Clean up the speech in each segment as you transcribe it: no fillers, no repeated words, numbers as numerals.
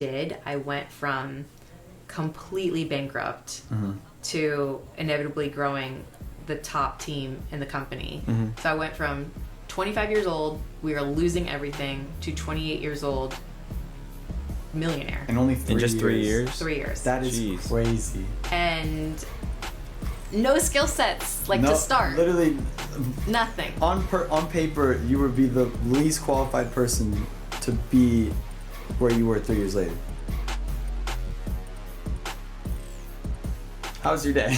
did, I went from completely bankrupt to inevitably growing the top team in the company. So I went from 25 years old, we were losing everything, to 28 years old, millionaire. And only 3 years. 3 years? 3 years. That is crazy. And no skill sets, to start. Literally, nothing. On paper, you would be the least qualified person to be where you were 3 years later. How was your day?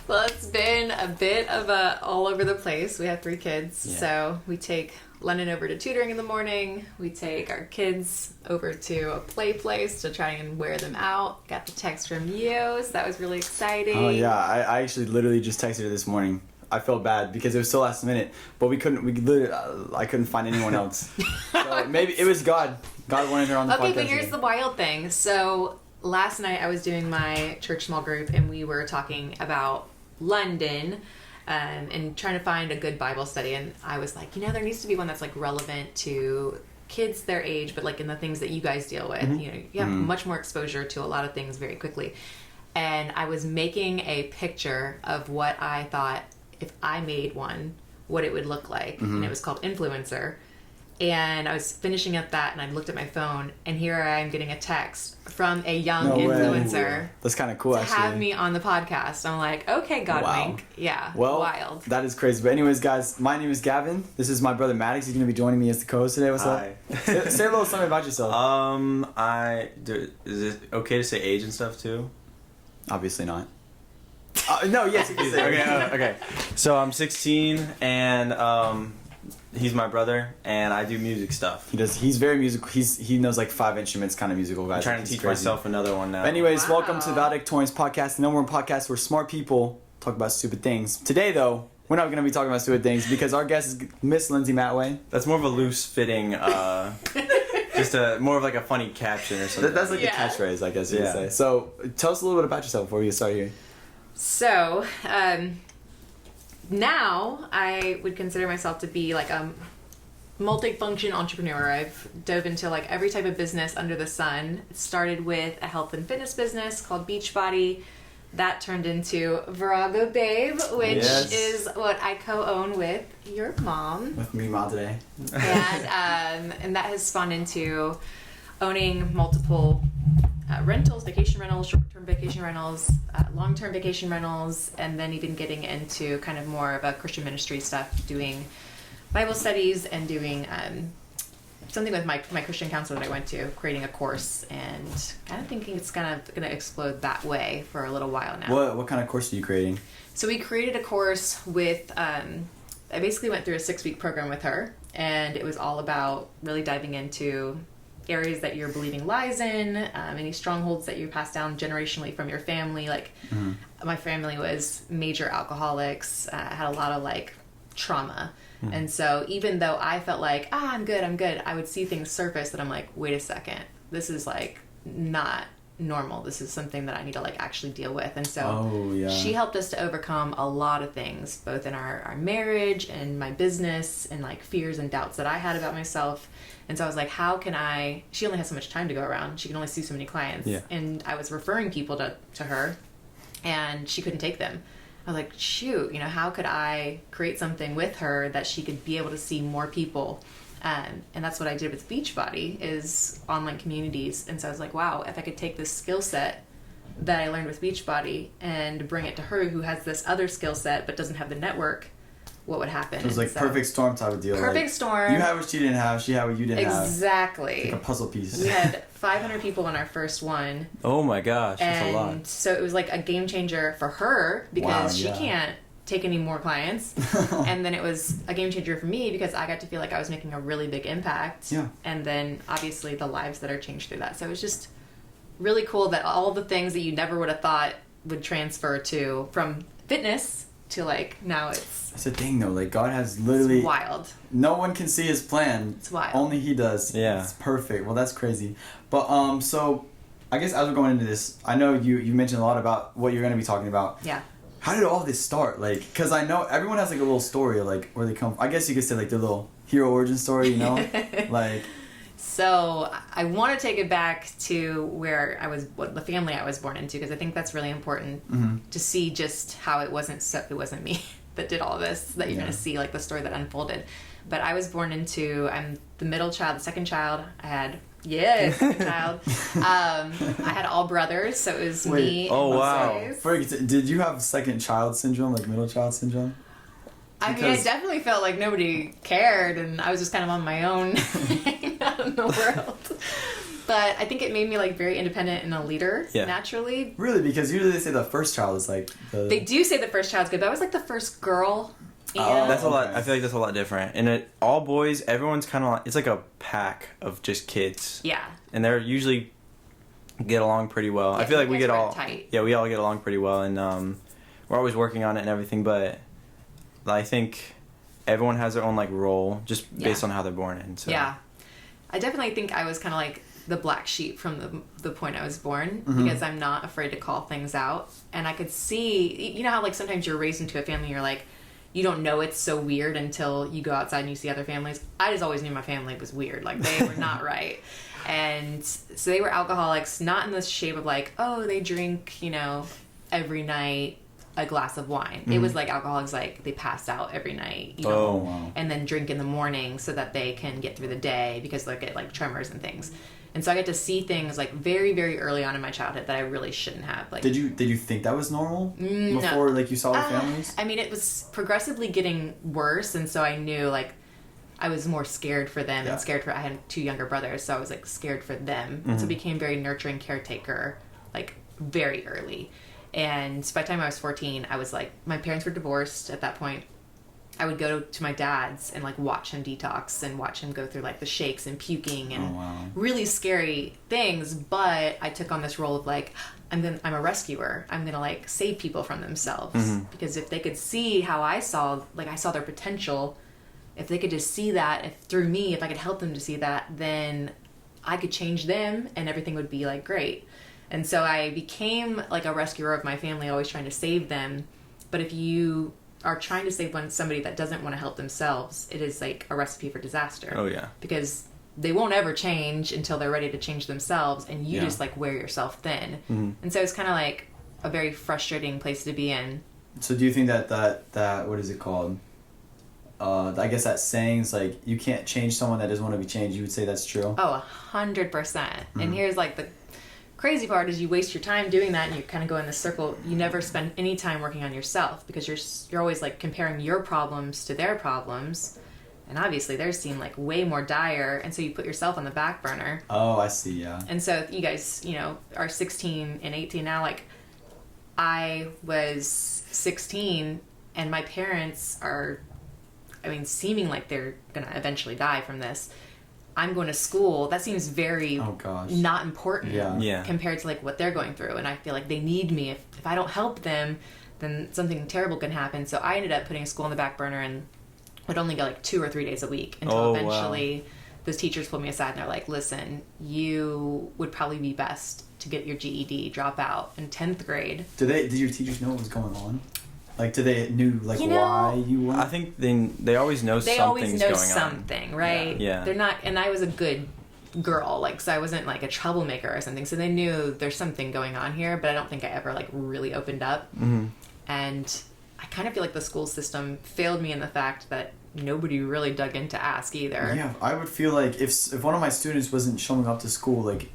Well, it's been a bit of a all over the place. We have 3 kids, so we take London over to tutoring in the morning. We take our kids over to a play place to try and wear them out. Got the text from you, so that was really exciting. Oh yeah, I actually literally just texted her this morning. I felt bad because it was so last minute, but I couldn't find anyone else. So maybe it was God. God wanted her on the podcast. Okay, but here's the wild thing. So last night I was doing my church small group, and we were talking about London and trying to find a good Bible study. And I was like, there needs to be one that's relevant to kids their age, but in the things that you guys deal with. You have much more exposure to a lot of things very quickly. And I was making a picture of what I thought, if I made one, what it would look like. And it was called Influencer. And I was finishing up that, and I looked at my phone, and here I am getting a text from a young influencer. That's kind of cool, actually. To have me on the podcast. I'm like, okay, God wink. Yeah, well, wild. That is crazy. But anyways, guys, my name is Gavin. This is my brother Maddox. He's going to be joining me as the co-host today. What's Hi. up? Say a little something about yourself. Is it okay to say age and stuff too? Obviously not. No, yes, you can say Okay. So I'm 16, and he's my brother, and I do music stuff. He's very musical. He knows 5 instruments, kind of musical guys. I'm trying to teach myself another one now. But anyways, welcome to the Valedictorians podcast, the number one podcast where smart people talk about stupid things. Today, though, we're not going to be talking about stupid things because our guest is Miss Lindsay Matway. That's more of a loose fitting, just more of a funny caption or something. That's the catchphrase, I guess you could say. So tell us a little bit about yourself before we get started here. So, now I would consider myself to be a multifunction entrepreneur. I've dove into every type of business under the sun. It started with a health and fitness business called Beachbody. That turned into Virago Babe, which is what I co-own with your mom. With me, Mom, today. And that has spawned into owning multiple rentals, vacation rentals, short-term vacation rentals, long-term vacation rentals, and then even getting into kind of more of a Christian ministry stuff, doing Bible studies and doing something with my Christian counselor that I went to, creating a course, and kind of thinking it's kind of going to explode that way for a little while now. What kind of course are you creating? So we created a course with, I basically went through a 6-week program with her, and it was all about really diving into areas that you're believing lies in, any strongholds that you pass down generationally from your family. My family was major alcoholics, had a lot of trauma. And so even though I felt I'm good, I would see things surface that I'm like, wait a second, this is not normal. This is something that I need to actually deal with. And so she helped us to overcome a lot of things, both in our marriage and my business, and fears and doubts that I had about myself. And so I was like, how can she only has so much time to go around. She can only see so many clients. Yeah. And I was referring people to her, and she couldn't take them. I was like, shoot, how could I create something with her that she could be able to see more people? And that's what I did with Beachbody, is online communities. And so I was like, wow, if I could take this skill set that I learned with Beachbody and bring it to her, who has this other skill set but doesn't have the network, what would happen? It was perfect storm type of deal. Perfect storm. You had what she didn't have, she had what you didn't have. Exactly. Like a puzzle piece. We had 500 people in our first one. Oh my gosh, that's a lot. And so it was a game changer for her, because she can't take any more clients. And then it was a game changer for me, because I got to feel like I was making a really big impact. Yeah. And then obviously the lives that are changed through that. So it was just really cool that all the things that you never would have thought would transfer to, from fitness to now it's... That's the thing though, God has literally... It's wild. No one can see his plan. It's wild. Only he does. Yeah. It's perfect. Well, that's crazy. But so I guess as we're going into this, I know you mentioned a lot about what you're going to be talking about. Yeah. How did all this start? Because I know everyone has a little story where they come. I guess you could say their little hero origin story, So I want to take it back to what the family I was born into, because I think that's really important to see just how it wasn't me that did all this, that you're going to see like the story that unfolded. But I was born into, I'm the middle child, the second child. I had, second child. I had all brothers, so it was me. Oh, and wow. boys. Did you have second child syndrome, like middle child syndrome? I mean, I definitely felt like nobody cared, and I was just kind of on my own out in the world. But I think it made me like very independent and a leader naturally. Really? Because usually they say the first child is like They do say the first child's good, but I was like the first girl. And That's a lot. I feel like that's a lot different. And all boys, everyone's kind of like, it's like a pack of just kids. Yeah. And they're usually get along pretty well. Yeah, I feel like we you guys get were all tight. Yeah, we all get along pretty well, and we're always working on it and everything. But I think everyone has their own like role just based on how they're born in. So yeah, I definitely think I was kind of like the black sheep from the point I was born, because I'm not afraid to call things out, and I could see, you know how like sometimes you're raised into a family, you're like, you don't know it's so weird until you go outside and you see other families. I just always knew my family was weird, like they were not right. And so they were alcoholics, not in the shape of like, oh, they drink, you know, every night a glass of wine. It was like alcoholics, like they pass out every night, you know, and then drink in the morning so that they can get through the day, because they get like tremors and things. And so I get to see things like very, very early on in my childhood that I really shouldn't have. Like, did you think that was normal before like you saw the families? I mean, it was progressively getting worse, and so I knew like I was more scared for them and scared for, I had 2 younger brothers, so I was like scared for them. So I became very nurturing caretaker like very early. And by the time I was 14, I was like, my parents were divorced at that point. I would go to my dad's and like watch him detox and watch him go through like the shakes and puking and really scary things. But I took on this role of like, I'm a rescuer. I'm gonna like save people from themselves, because if they could see how I saw their potential, if they could just see that through me, if I could help them to see that, then I could change them and everything would be like great. And so I became like a rescuer of my family, always trying to save them. But if you are trying to save somebody that doesn't want to help themselves, it is like a recipe for disaster. Oh yeah. Because they won't ever change until they're ready to change themselves, and you just like wear yourself thin. And so it's kind of like a very frustrating place to be in. So do you think that what is it called? I guess that saying's like, you can't change someone that doesn't want to be changed. You would say that's true? Oh, 100%. And here's like the crazy part is you waste your time doing that, and you kind of go in this circle. You never spend any time working on yourself, because you're always like comparing your problems to their problems, and obviously theirs seem like way more dire, and so you put yourself on the back burner. Oh, I see. Yeah. And so you guys, you know, are 16 and 18 now. Like I was 16, and my parents are, I mean, seeming like they're gonna eventually die from this. I'm going to school. That seems very not important compared to like what they're going through. And I feel like they need me. If I don't help them, then something terrible can happen. So I ended up putting school on the back burner and would only go like 2 or 3 days a week until eventually those teachers pulled me aside and they're like, listen, you would probably be best to get your GED, drop out in 10th grade. Did your teachers know what was going on? Like, do they knew like you know, why you were? I think they always know something's going on. They always know something, right? Yeah. They're not, and I was a good girl, like, so I wasn't like a troublemaker or something. So they knew there's something going on here, but I don't think I ever like really opened up. And I kind of feel like the school system failed me in the fact that nobody really dug in to ask either. Yeah, I would feel like if one of my students wasn't showing up to school like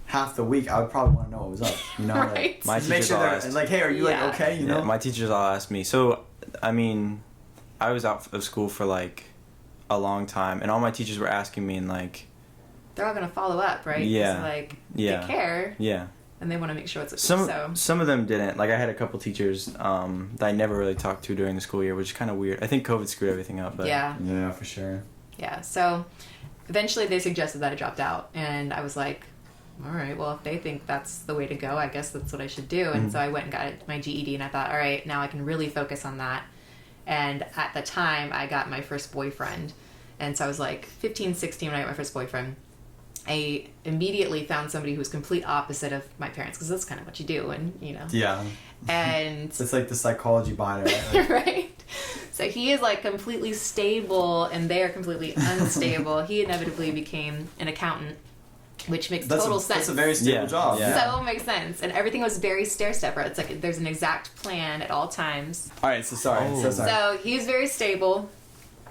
half the week, I would probably want to know what was up. You know, right. like, My make teachers sure all they're asked. like, hey, are you like okay? You know, my teachers all asked me. So, I mean, I was out of school for like a long time, and all my teachers were asking me, and like, they're all gonna follow up, right? Yeah. 'Cause, like, Yeah. they care. Yeah. And they want to make sure it's Some of them didn't. Like, I had a couple teachers that I never really talked to during the school year, which is kind of weird. I think COVID screwed everything up. But yeah, for sure. Yeah. So eventually they suggested that I dropped out, and I was like, all right, well, if they think that's the way to go, I guess that's what I should do. And so I went and got my GED, and I thought, all right, now I can really focus on that. And at the time, I got my first boyfriend. And so I was like 15, 16 when I got my first boyfriend. I immediately found somebody who was complete opposite of my parents, because that's kind of what you do, and you know. Yeah. And it's like the psychology behind it, right? Like, right. So he is like completely stable and they are completely unstable. He inevitably became an accountant, which makes total sense. That's a very stable job. Yeah. So it makes sense. And everything was very stair-stepper. It's like there's an exact plan at all times. All right, so sorry. Oh. So sorry. So he's very stable.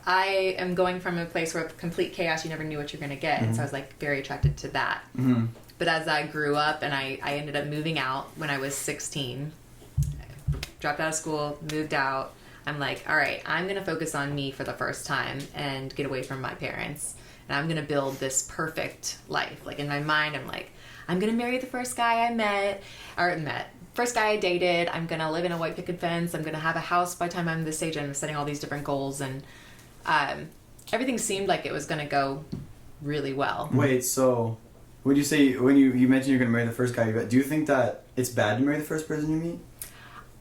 I am going from a place where complete chaos, you never knew what you're going to get. And so I was like very attracted to that. Mm-hmm. But as I grew up and I ended up moving out when I was 16, dropped out of school, moved out, I'm like, all right, I'm going to focus on me for the first time and get away from my parents. And I'm going to build this perfect life. Like in my mind, I'm like, I'm going to marry the first guy I met. First guy I dated. I'm going to live in a white picket fence. I'm going to have a house by the time I'm this age. I'm setting all these different goals. And everything seemed like it was going to go really well. Wait, so when you mentioned you're going to marry the first guy you met, do you think that it's bad to marry the first person you meet?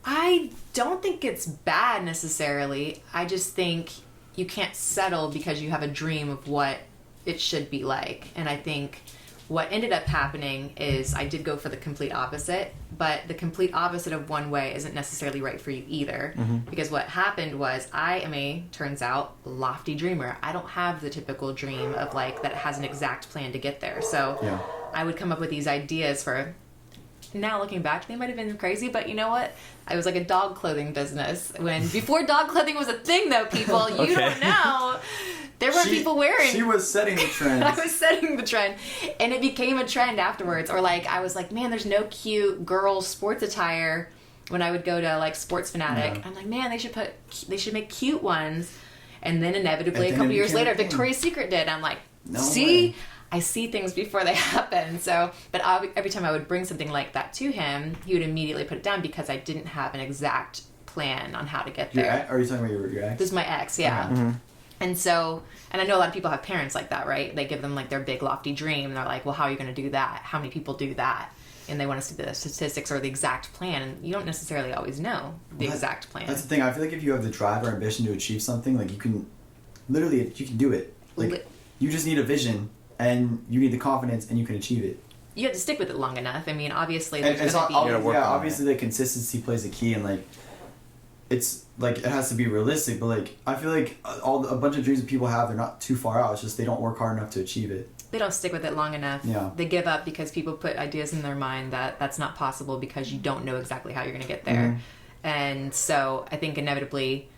I don't think it's bad necessarily. I just think you can't settle because you have a dream of what it should be like. And I think what ended up happening is I did go for the complete opposite, but the complete opposite of one way isn't necessarily right for you either. Mm-hmm. Because what happened was I am turns out, lofty dreamer. I don't have the typical dream of like that has an exact plan to get there. So Yeah. I would come up with these ideas for, now looking back, they might have been crazy, but you know what? I was like a dog clothing business. Before dog clothing was a thing though, people, you Okay. don't know. There were people wearing. She was setting the trend. I was setting the trend. And it became a trend afterwards. Or like, I was like, man, there's no cute girl sports attire when I would go to like Sports Fanatic. Yeah. I'm like, man, they should make cute ones. And then inevitably, And a then couple it years became later, a thing. Victoria's Secret did. I'm like, No see? way. I see things before they happen. So, but every time I would bring something like that to him, he would immediately put it down because I didn't have an exact plan on how to get Your there. ex, are you talking about your ex? This is my ex, yeah. Okay. Mm-hmm. And so, and I know a lot of people have parents like that, right? They give them like their big lofty dream. And they're like, well, how are you going to do that? How many people do that? And they want to see the statistics or the exact plan. And you don't necessarily always know the exact plan. That's the thing. I feel like if you have the drive or ambition to achieve something, like you can do it. Like you just need a vision and you need the confidence and you can achieve it. You have to stick with it long enough. I mean, obviously, And there's it's going to not, be... gotta work on obviously the consistency plays a key, and like it's like it has to be realistic. But like I feel like a bunch of dreams that people have, they're not too far out. It's just they don't work hard enough to achieve it. They don't stick with it long enough. Yeah. They give up because people put ideas in their mind that that's not possible because you don't know exactly how you're going to get there. Mm-hmm. And so I think inevitably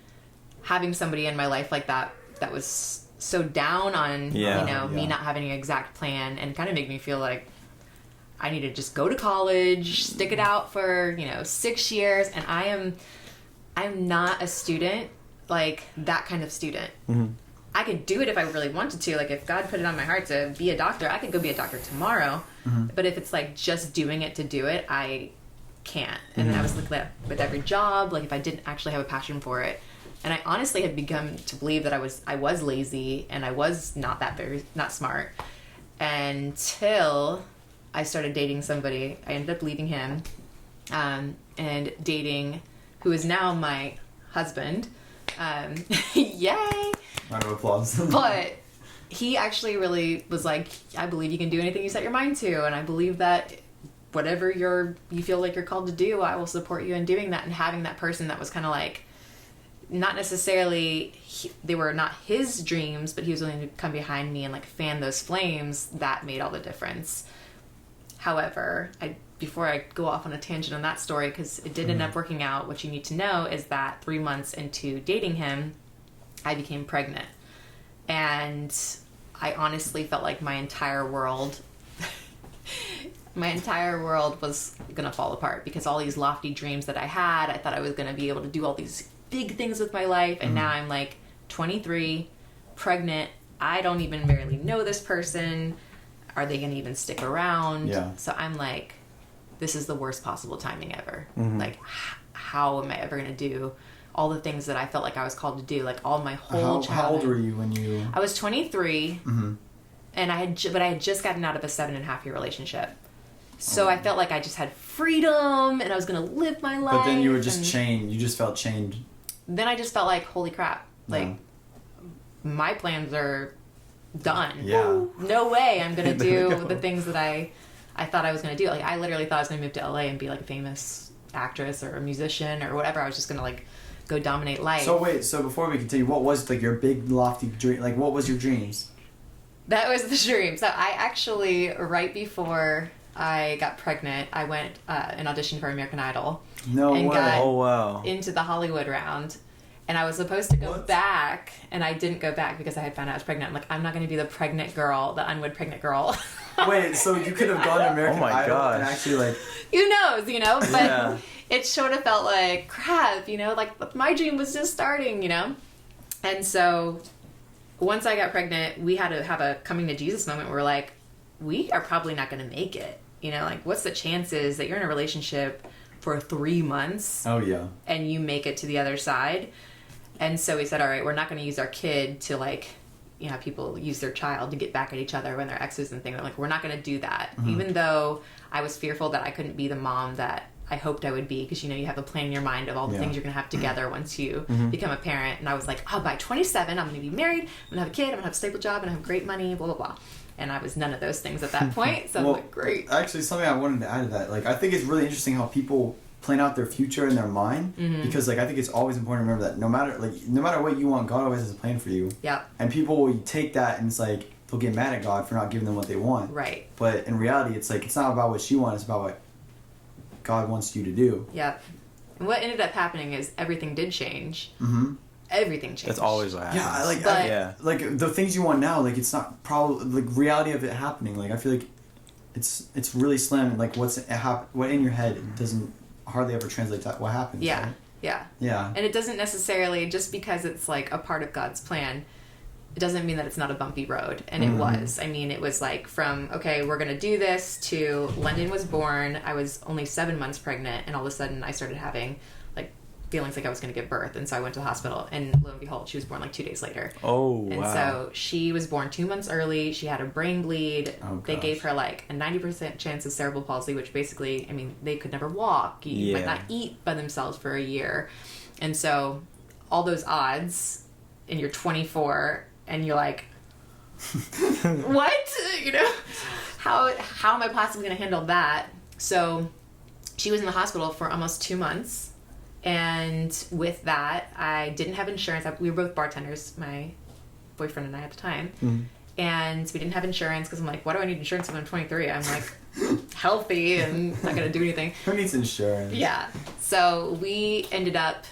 having somebody in my life like that was so down on Yeah. me not having an exact plan and kind of made me feel like I need to just go to college, stick it out for 6 years. And I'm not a student like that kind of student. Mm-hmm. I could do it if I really wanted to. Like, if God put it on my heart to be a doctor, I could go be a doctor tomorrow. Mm-hmm. But if it's, like, just doing it to do it, I can't. And then I was looking at with every job, like, if I didn't actually have a passion for it. And I honestly had begun to believe that I was lazy and I was not smart. Until I started dating somebody. I ended up leaving him and dating who is now my husband. Yay! Round of applause. But he actually really was like, I believe you can do anything you set your mind to, and I believe that whatever you feel like you're called to do, I will support you in doing that. And having that person that was kind of like, not necessarily, they were not his dreams, but he was willing to come behind me and like fan those flames, that made all the difference. However, before I go off on a tangent on that story, because it did end up working out, what you need to know is that 3 months into dating him, I became pregnant. And I honestly felt like my entire world was going to fall apart, because all these lofty dreams that I had, I thought I was going to be able to do all these big things with my life. And now I'm like 23, pregnant. I don't even barely know this person. Are they going to even stick around? Yeah. So I'm like, this is the worst possible timing ever. Mm-hmm. Like, how am I ever going to do all the things that I felt like I was called to do? Like, all my whole childhood. How old were you when you... I was 23, Mm-hmm. and I had just gotten out of a 7.5-year relationship. So I felt like I just had freedom, and I was going to live my life. But then you were just and chained. You just felt chained. Then I just felt like, holy crap. Like, Yeah. my plans are done. Yeah. No way I'm going to There you do go. the things that I thought I was going to do. Like, I literally thought I was going to move to LA and be like a famous actress or a musician or whatever. I was just going to like go dominate life. So before we continue, what was like your big lofty dream? Like, what was your dreams? That was the dream. So I actually, right before I got pregnant, I went and auditioned for American Idol. No and way. got into the Hollywood round. And I was supposed to go back, and I didn't go back because I had found out I was pregnant. I'm like, I'm not going to be the pregnant girl, the unwed pregnant girl. Wait, so you could have gone to American Idol gosh. and actually like... Who knows, you know? But Yeah. it sort of felt like, crap, you know? Like, my dream was just starting, you know? And so once I got pregnant, we had to have a coming to Jesus moment where we're like, we are probably not going to make it. You know, like, what's the chances that you're in a relationship for 3 months Oh, yeah. and you make it to the other side? And so we said, all right, we're not going to use our kid to, like, you know, people use their child to get back at each other when they're exes and things. I'm like, we're not going to do that. Mm-hmm. Even though I was fearful that I couldn't be the mom that I hoped I would be, because, you know, you have a plan in your mind of all the things you're going to have together once you become a parent. And I was like, oh, by 27, I'm going to be married, I'm going to have a kid, I'm going to have a stable job, I'm going to have great money, blah, blah, blah. And I was none of those things at that point. So well, I'm like, great. Actually, something I wanted to add to that, like, I think it's really interesting how people plan out their future in their mind, because, like, I think it's always important to remember that no matter what you want, God always has a plan for you. Yeah. And people will take that and it's like, they'll get mad at God for not giving them what they want. Right. But in reality, it's like, it's not about what you want, it's about what God wants you to do. Yeah. And what ended up happening is everything did change. Mm-hmm. Everything changed. That's always what happens. Yeah, like the things you want now, like, it's not probably like reality of it happening. Like, I feel like it's really slim. Like, what in your head doesn't hardly ever translate to what happens. Yeah. Right? Yeah. Yeah. And it doesn't necessarily, just because it's like a part of God's plan, it doesn't mean that it's not a bumpy road. And it was. I mean, it was like from, okay, we're going to do this, to London was born. I was only 7 months pregnant, and all of a sudden I started having like feelings like I was going to give birth. And so I went to the hospital, and lo and behold, she was born like 2 days later. Oh, and wow. so she was born 2 months early. She had a brain bleed. Oh, they gosh. gave her like a 90% chance of cerebral palsy, which basically, I mean, they could never walk. You might not eat by themselves for a year. And so all those odds, and you're 24, and you're like, what? You know, how am I possibly going to handle that? So she was in the hospital for almost 2 months. And with that, I didn't have insurance. We were both bartenders, my boyfriend and I at the time. And we didn't have insurance because I'm like, why do I need insurance when I'm 23? I'm like healthy and not going to do anything. Who needs insurance? Yeah. So we ended up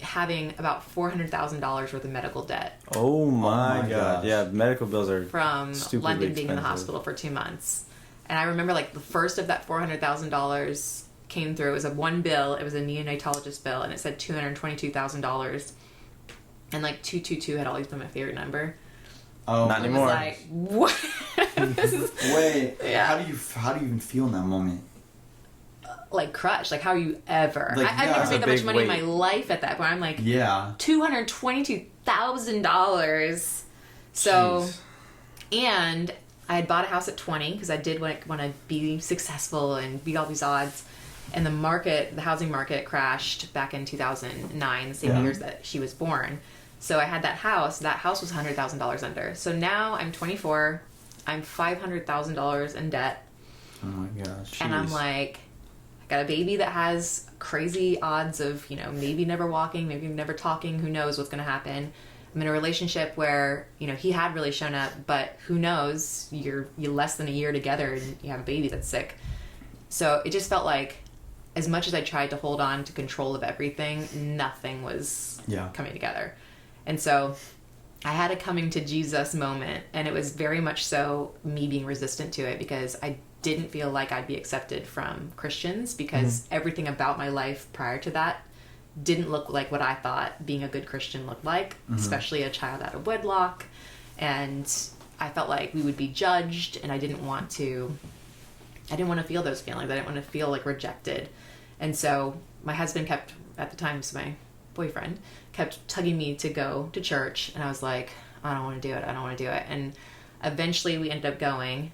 having about $400,000 worth of medical debt. Oh my my god. gosh. Yeah, medical bills are from stupidly London being in the expensive. hospital for 2 months. And I remember like the first of that $400,000 came through. It was one bill. It was a neonatologist bill, and it said $222,000. And like 222 had always been my favorite number. Oh, Not I anymore. was like, what? This is Wait. Yeah. How do you even feel in that moment? like crushed. Like, how are you ever? Like, I've yeah, never it's made a that much big money in weight. my life at that point. I'm like, Yeah. $222,000. So, Jeez. and I had bought a house at 20 because I did want to be successful and beat all these odds. And the housing market crashed back in 2009, the same years that she was born. So I had that house. That house was $100,000 under. So now I'm 24. I'm $500,000 in debt. Oh my gosh. And I'm Jeez. like, I got a baby that has crazy odds of, maybe never walking, maybe never talking. Who knows what's going to happen? I'm in a relationship where, he had really shown up, but who knows? You're less than a year together and you have a baby that's sick. So it just felt like, as much as I tried to hold on to control of everything, nothing was coming together. And so I had a coming to Jesus moment, and it was very much so me being resistant to it because I didn't feel like I'd be accepted from Christians because everything about my life prior to that didn't look like what I thought being a good Christian looked like, especially a child out of wedlock. And I felt like we would be judged, and I didn't want to feel those feelings. I didn't want to feel like rejected. And so my husband kept, at the time, so my boyfriend, kept tugging me to go to church. And I was like, I don't want to do it. I don't want to do it. And eventually we ended up going.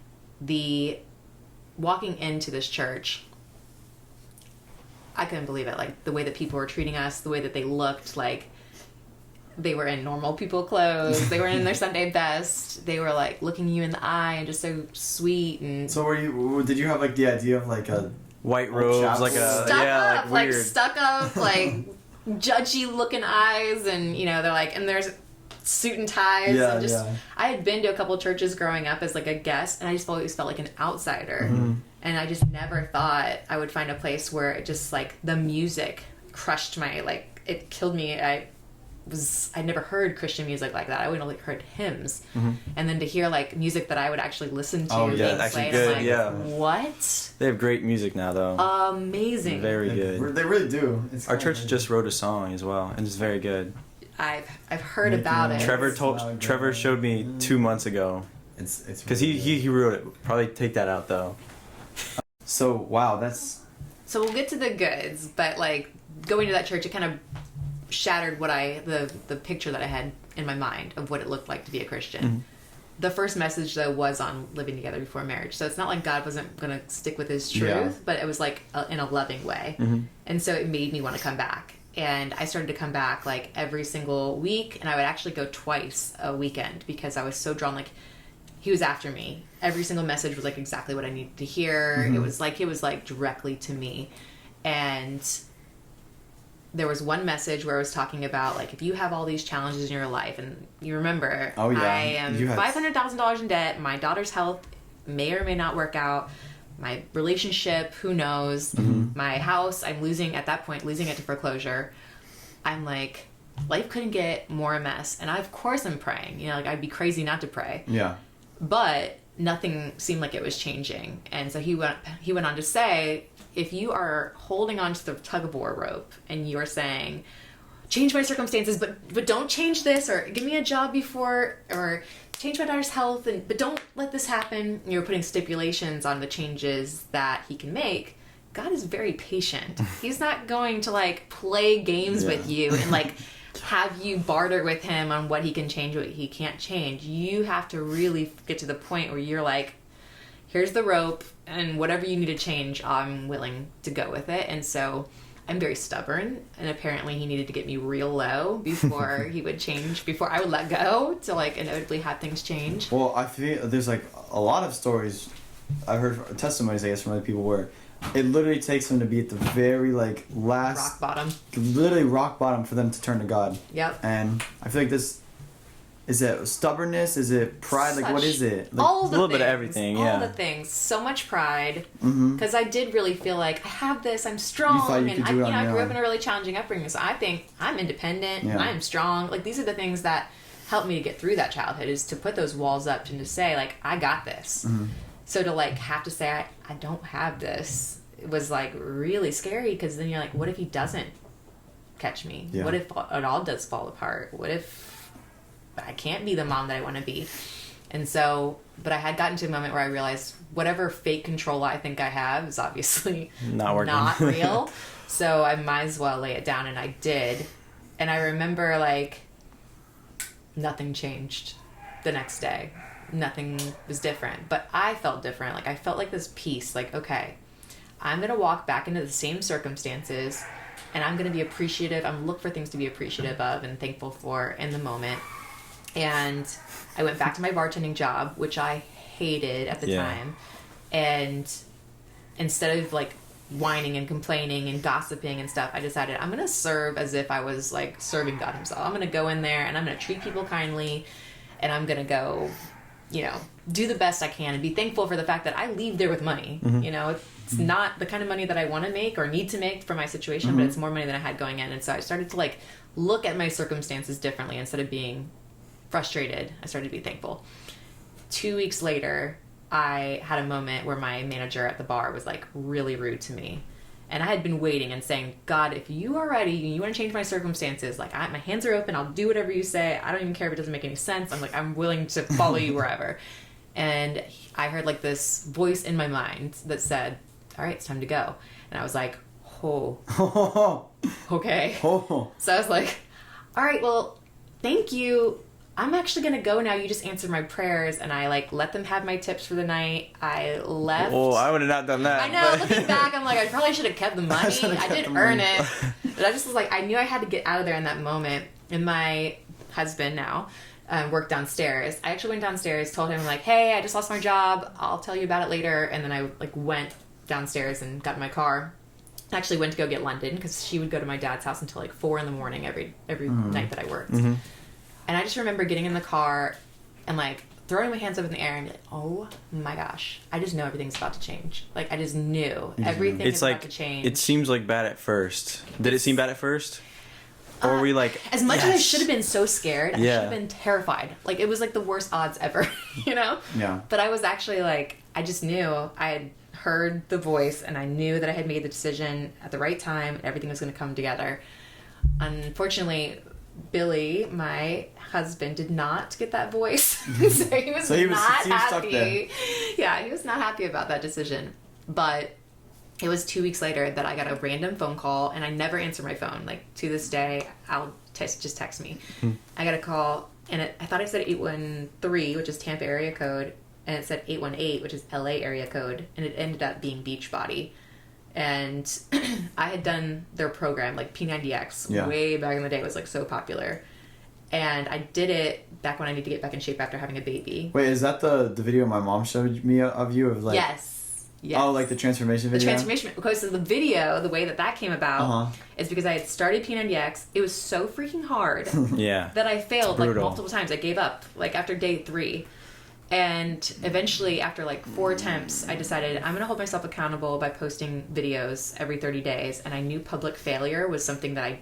Walking into this church, I couldn't believe it. Like, the way that people were treating us, the way that they looked, like they were in normal people clothes. They were in their Sunday best. They were like looking you in the eye and just so sweet. And So did you have like the idea of like a White robes, chaps? like a stuck up, like weird. stuck up, like judgy looking eyes, and you know they're like, and there's suit and ties. Yeah, and just yeah. I had been to a couple of churches growing up as like a guest, and I just always felt like an outsider. And I just never thought I would find a place where it just like the music crushed my, like it killed me. I never heard Christian music like that. I would only heard hymns, and then to hear like music that I would actually listen to being actually played, good. I'm like, what? They have great music now, though. Amazing. Very good. They really do. It's Our kinda church crazy. just wrote a song as well, and it's very good. I've heard about it. Trevor showed me 2 months ago. It's Because really he wrote it. Probably take that out though. So wow, that's So we'll get to the goods, but like going to that church, it kind of shattered what the picture that I had in my mind of what it looked like to be a Christian. The first message though was on living together before marriage, so it's not like God wasn't gonna stick with His truth, but it was like in a loving way, and so it made me want to come back. And I started to come back like every single week, and I would actually go twice a weekend because I was so drawn. Like He was after me. Every single message was like exactly what I needed to hear. It was like directly to me. And there was one message where I was talking about like if you have all these challenges in your life, and you remember, I am $500,000 in debt. My daughter's health may or may not work out. My relationship, who knows? My house, I'm losing it to foreclosure. I'm like, life couldn't get more a mess. And of course I'm praying. You know, like I'd be crazy not to pray. yeah. But nothing seemed like it was changing. And so he went on to say, if you are holding on to the tug of war rope and you are saying, change my circumstances, but don't change this, or give me a job before, or change my daughter's health, but don't let this happen. You're putting stipulations on the changes that he can make. God is very patient. He's not going to like play games with you and like have you barter with him on what he can change, what he can't change. You have to really get to the point where you're like, here's the rope, and whatever you need to change, I'm willing to go with it. And so I'm very stubborn, and apparently he needed to get me real low before he would change, before I would let go to like inevitably have things change. Well, I feel there's like a lot of stories I've heard, testimonies I guess from other people, where it literally takes them to be at the very like last rock bottom for them to turn to God. Yep. And I feel like this is it stubbornness, is it pride, like what is it? Like, all the a little things, bit of everything, all the things. So much pride, because I did really feel like I have this. I'm strong, and I grew up in a really challenging upbringing. So I think I'm independent. Yeah. I'm strong. Like these are the things that helped me to get through that childhood, is to put those walls up and to say like I got this. So to like have to say I don't have this, it was like really scary, because then you're like, what if he doesn't catch me? Yeah. What if it all does fall apart? What if I can't be the mom that I want to be? And so, but I had gotten to a moment where I realized whatever fake control I think I have is obviously Not working. not real. So I might as well lay it down, and I did. And I remember like nothing changed the next day. Nothing was different, but I felt different. Like I felt like this peace, like, okay, I'm going to walk back into the same circumstances, and I'm going to be appreciative. I'm look for things to be appreciative of and thankful for in the moment. And I went back to my bartending job, which I hated at the time. And instead of like whining and complaining and gossiping and stuff, I decided I'm going to serve as if I was like serving God himself. I'm going to go in there and I'm going to treat people kindly, and I'm going to go, you know, do the best I can and be thankful for the fact that I leave there with money. You know, it's not the kind of money that I want to make or need to make for my situation, but it's more money than I had going in. And so I started to like look at my circumstances differently. Instead of being frustrated, I started to be thankful. 2 weeks later, I had a moment where my manager at the bar was like really rude to me. And I had been waiting and saying, God, if you are ready and you want to change my circumstances, like my hands are open, I'll do whatever you say. I don't even care if it doesn't make any sense. I'm like, I'm willing to follow you wherever. And I heard like this voice in my mind that said, all right, it's time to go. And I was like, oh, okay. So I was like, all right, well, thank you. I'm actually going to go now. You just answered my prayers. And I like let them have my tips for the night. I left. Oh, I would have not done that. I know. Looking back, I'm like, I probably should have kept the money. I did earn it. But I just was like, I knew I had to get out of there in that moment. And my husband now worked downstairs. I actually went downstairs, told him like, hey, I just lost my job. I'll tell you about it later. And then I like went downstairs and got in my car actually went to go get London because she would go to my dad's house until like 4 a.m. every night that I worked. And I just remember getting in the car and like throwing my hands up in the air and be like, oh my gosh, I just know everything's about to change. Like, I just knew everything is about to change. It seems like bad at first. Did it seem bad at first? Or were we like, as much as I should have been so scared, I Yeah. should have been terrified. Like, it was like the worst odds ever, you know? Yeah. But I was actually like, I just knew I had heard the voice and I knew that I had made the decision at the right time. Everything was going to come together. Unfortunately, Billy, my husband, did not get that voice. So he was not happy. Yeah, he was not happy about that decision. But it was 2 weeks later that I got a random phone call, and I never answer my phone. Like, to this day, I'll just text me. I got a call, and I thought it said 813, which is Tampa area code, and it said 818, which is LA area code, and it ended up being Beachbody. And I had done their program, like P90X, way back in the day. It was like so popular. And I did it back when I needed to get back in shape after having a baby. Wait, is that the video my mom showed me of you? Of like, Yes. Oh, like the transformation video? The transformation. Because of the video, the way that came about is because I had started P90X. It was so freaking hard that I failed like multiple times. I gave up like after day 3. And eventually, after like 4 attempts, I decided I'm going to hold myself accountable by posting videos every 30 days. And I knew public failure was something that I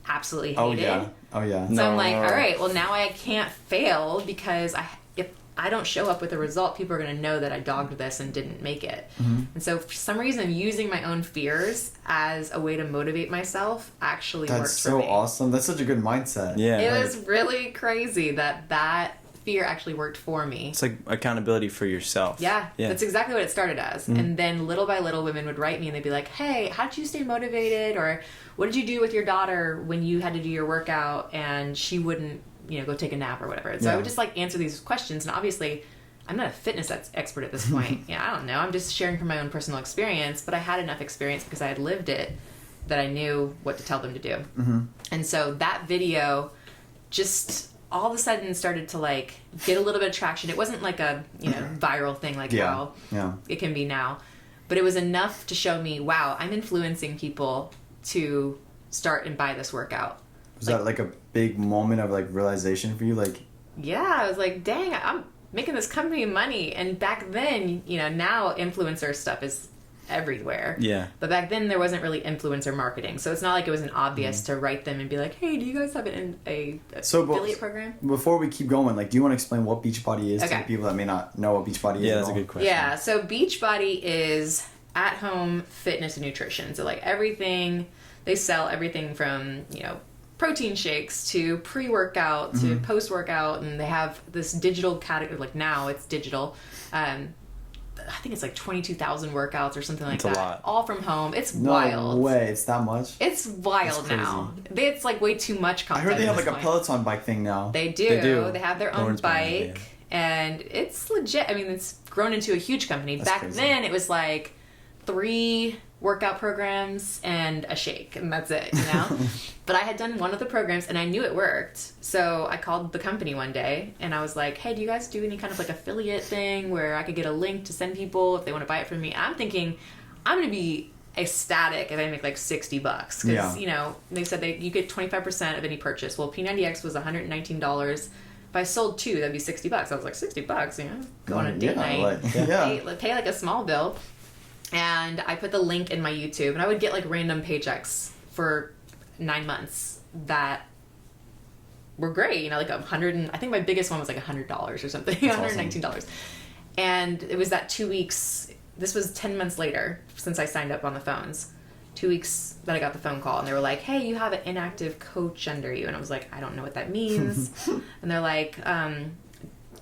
absolutely hated. Oh, yeah. So I'm like, all right, well, now I can't fail because if I don't show up with a result, people are going to know that I dogged this and didn't make it. And so for some reason, using my own fears as a way to motivate myself actually worked for me. That's so awesome. That's such a good mindset. Yeah. It was really crazy that fear actually worked for me. It's like accountability for yourself. Yeah, that's exactly what it started as. And then little by little, women would write me and they'd be like, hey, how did you stay motivated? Or what did you do with your daughter when you had to do your workout and she wouldn't, go take a nap or whatever? And so I would just like answer these questions. And obviously, I'm not a fitness expert at this point. I don't know. I'm just sharing from my own personal experience, but I had enough experience because I had lived it that I knew what to tell them to do. And so that video just all of a sudden started to like get a little bit of traction. It wasn't like a viral thing like how it can be now, but it was enough to show me, wow, I'm influencing people to start and buy this workout. Was that like a big moment of like realization for you? Like, yeah, I was like, dang, I'm making this company money. And back then, now influencer stuff is everywhere. Yeah. But back then there wasn't really influencer marketing. So it's not like it was an obvious to write them and be like, hey, do you guys have a affiliate program? Before we keep going, like, do you want to explain what Beachbody is to the people that may not know what Beachbody is? Yeah, that's a good question. Yeah, so Beachbody is at-home fitness and nutrition. So like everything, they sell everything from, protein shakes to pre-workout to post-workout, and they have this digital category, like now it's digital. I think it's like 22,000 workouts or something like that. It's a lot. All from home. It's No wild. way, it's that much? It's wild now. It's like way too much I content. heard they have like a point. Peloton bike thing now. They do. They have their own Lauren's buying it, bike, and it's legit. I mean, it's grown into a huge company. That's Back crazy. then, it was like 3 workout programs and a shake, and that's it, But I had done one of the programs, and I knew it worked. So I called the company one day, and I was like, hey, do you guys do any kind of like affiliate thing where I could get a link to send people if they want to buy it from me? I'm thinking, I'm going to be ecstatic if I make like $60 because, they said you get 25% of any purchase. Well, P90X was $119. If I sold 2, that'd be $60. I was like, $60, go on a date night, pay like a small bill. And I put the link in my YouTube, and I would get like random paychecks for 9 months that were great. Like I think my biggest one was like $100 or something, $119. Awesome. And it was that 2 weeks. This was 10 months later since I signed up on the phones. 2 weeks that I got the phone call, and they were like, hey, you have an inactive coach under you. And I was like, I don't know what that means. And they're like,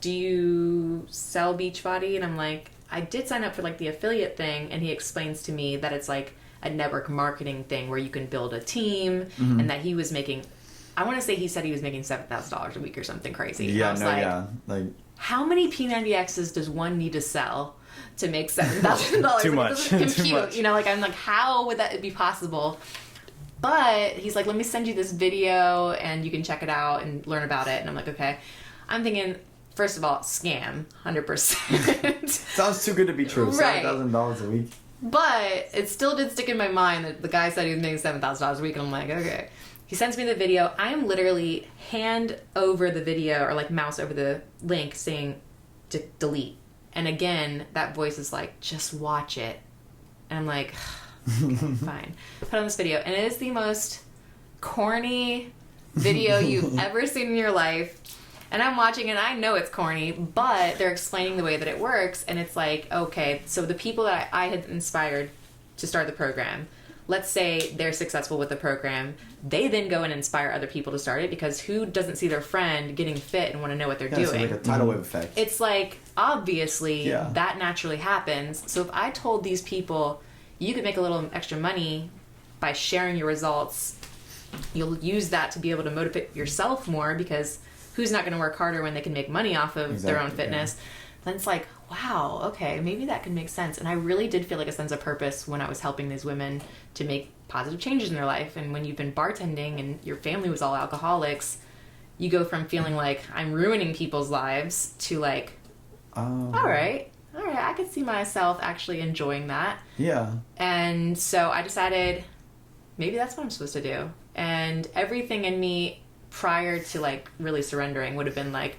do you sell Beachbody? And I'm like, I did sign up for like the affiliate thing, and he explains to me that it's like a network marketing thing where you can build a team, and that he was making, I want to say he said he was making $7,000 a week or something crazy. Yeah, and I was like, how many P90Xs does one need to sell to make $7,000? Too much. It doesn't Too compute. much. I'm like, how would that be possible? But he's like, let me send you this video and you can check it out and learn about it. And I'm like, okay. I'm thinking, first of all, scam, 100%. Sounds too good to be true. Right. $7,000 a week. But it still did stick in my mind that the guy said he was making $7,000 a week, and I'm like, okay. He sends me the video. I am literally hand over the video, or like mouse over the link, saying delete. And again, that voice is like, just watch it. And I'm like, okay, fine. Put on this video, and it is the most corny video you've ever seen in your life. And I'm watching, and I know it's corny, but they're explaining the way that it works, and it's like, okay, so the people that I had inspired to start the program, let's say they're successful with the program, they then go and inspire other people to start it, because who doesn't see their friend getting fit and want to know what they're doing? It's like a tidal wave effect. It's like, obviously, that naturally happens. So if I told these people, you could make a little extra money by sharing your results, you'll use that to be able to motivate yourself more, because who's not going to work harder when they can make money off of their own fitness? Then it's like, wow, okay, maybe that could make sense. And I really did feel like a sense of purpose when I was helping these women to make positive changes in their life. And when you've been bartending and your family was all alcoholics, you go from feeling like I'm ruining people's lives to like, all right, I could see myself actually enjoying that. Yeah. And so I decided maybe that's what I'm supposed to do. And everything in me prior to like really surrendering would have been like,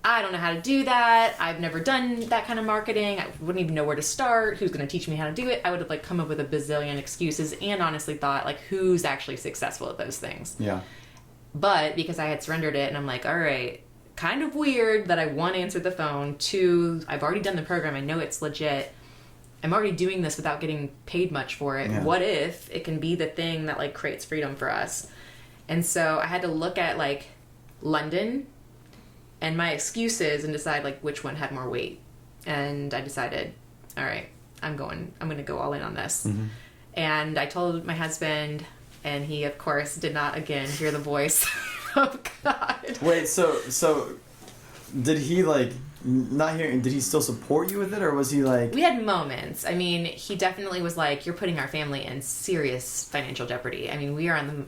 I don't know how to do that. I've never done that kind of marketing. I wouldn't even know where to start. Who's going to teach me how to do it? I would have like come up with a bazillion excuses, and honestly thought like, who's actually successful at those things? Yeah. But because I had surrendered it, and I'm like, all right, kind of weird that I, one, answered the phone, two, I've already done the program. I know it's legit. I'm already doing this without getting paid much for it. Yeah. What if it can be the thing that like creates freedom for us? And so I had to look at like London and my excuses and decide like which one had more weight. And I decided, all right, I'm going to go all in on this. Mm-hmm. And I told my husband, and he of course did not again hear the voice of God. Wait, so did he like not hear? Did he still support you with it, or was he like? We had moments. I mean, he definitely was like, "You're putting our family in serious financial jeopardy." I mean, we are on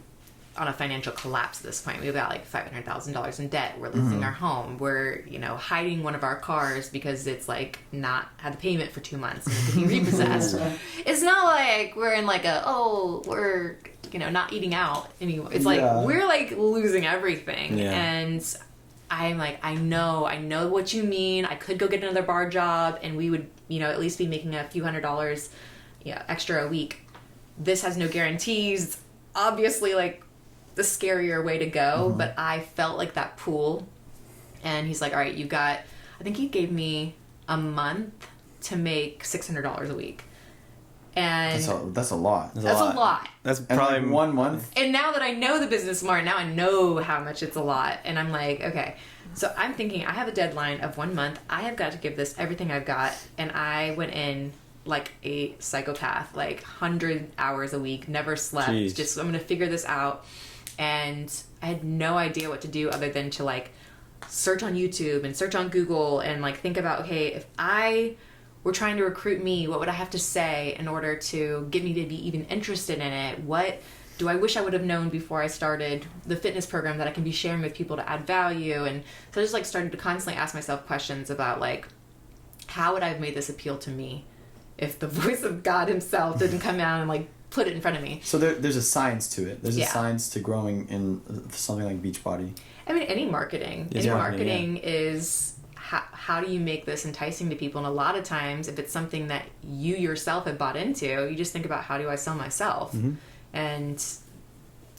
a financial collapse at this point. We've got like $500,000 in debt. We're losing our home. We're, hiding one of our cars because it's like not had the payment for 2 months and it's being repossessed. It's not like we're in like we're not eating out anymore. It's like we're like losing everything. Yeah. And I'm like, I know what you mean. I could go get another bar job and we would, at least be making a few $100s extra a week. This has no guarantees. Obviously, like, the scarier way to go, but I felt like that pool. And he's like, all right, I think he gave me a month to make $600 a week. And that's a lot. That's a lot. That's probably like 1 month. And now that I know the business more, now I know how much it's a lot. And I'm like, okay. So I'm thinking I have a deadline of 1 month. I have got to give this everything I've got. And I went in like a psychopath, like 100 hours a week, never slept. Jeez. Just, I'm going to figure this out. And I had no idea what to do other than to like search on YouTube and search on Google and like think about, okay, if I were trying to recruit me, what would I have to say in order to get me to be even interested in it? What do I wish I would have known before I started the fitness program that I can be sharing with people to add value? And so I just like started to constantly ask myself questions about like, how would I have made this appeal to me if the voice of God himself didn't come out and like put it in front of me? So there's a science to it. There's a science to growing in something like Beachbody. I mean, any marketing. Is how do you make this enticing to people? And a lot of times, if it's something that you yourself have bought into, you just think about, how do I sell myself? Mm-hmm. And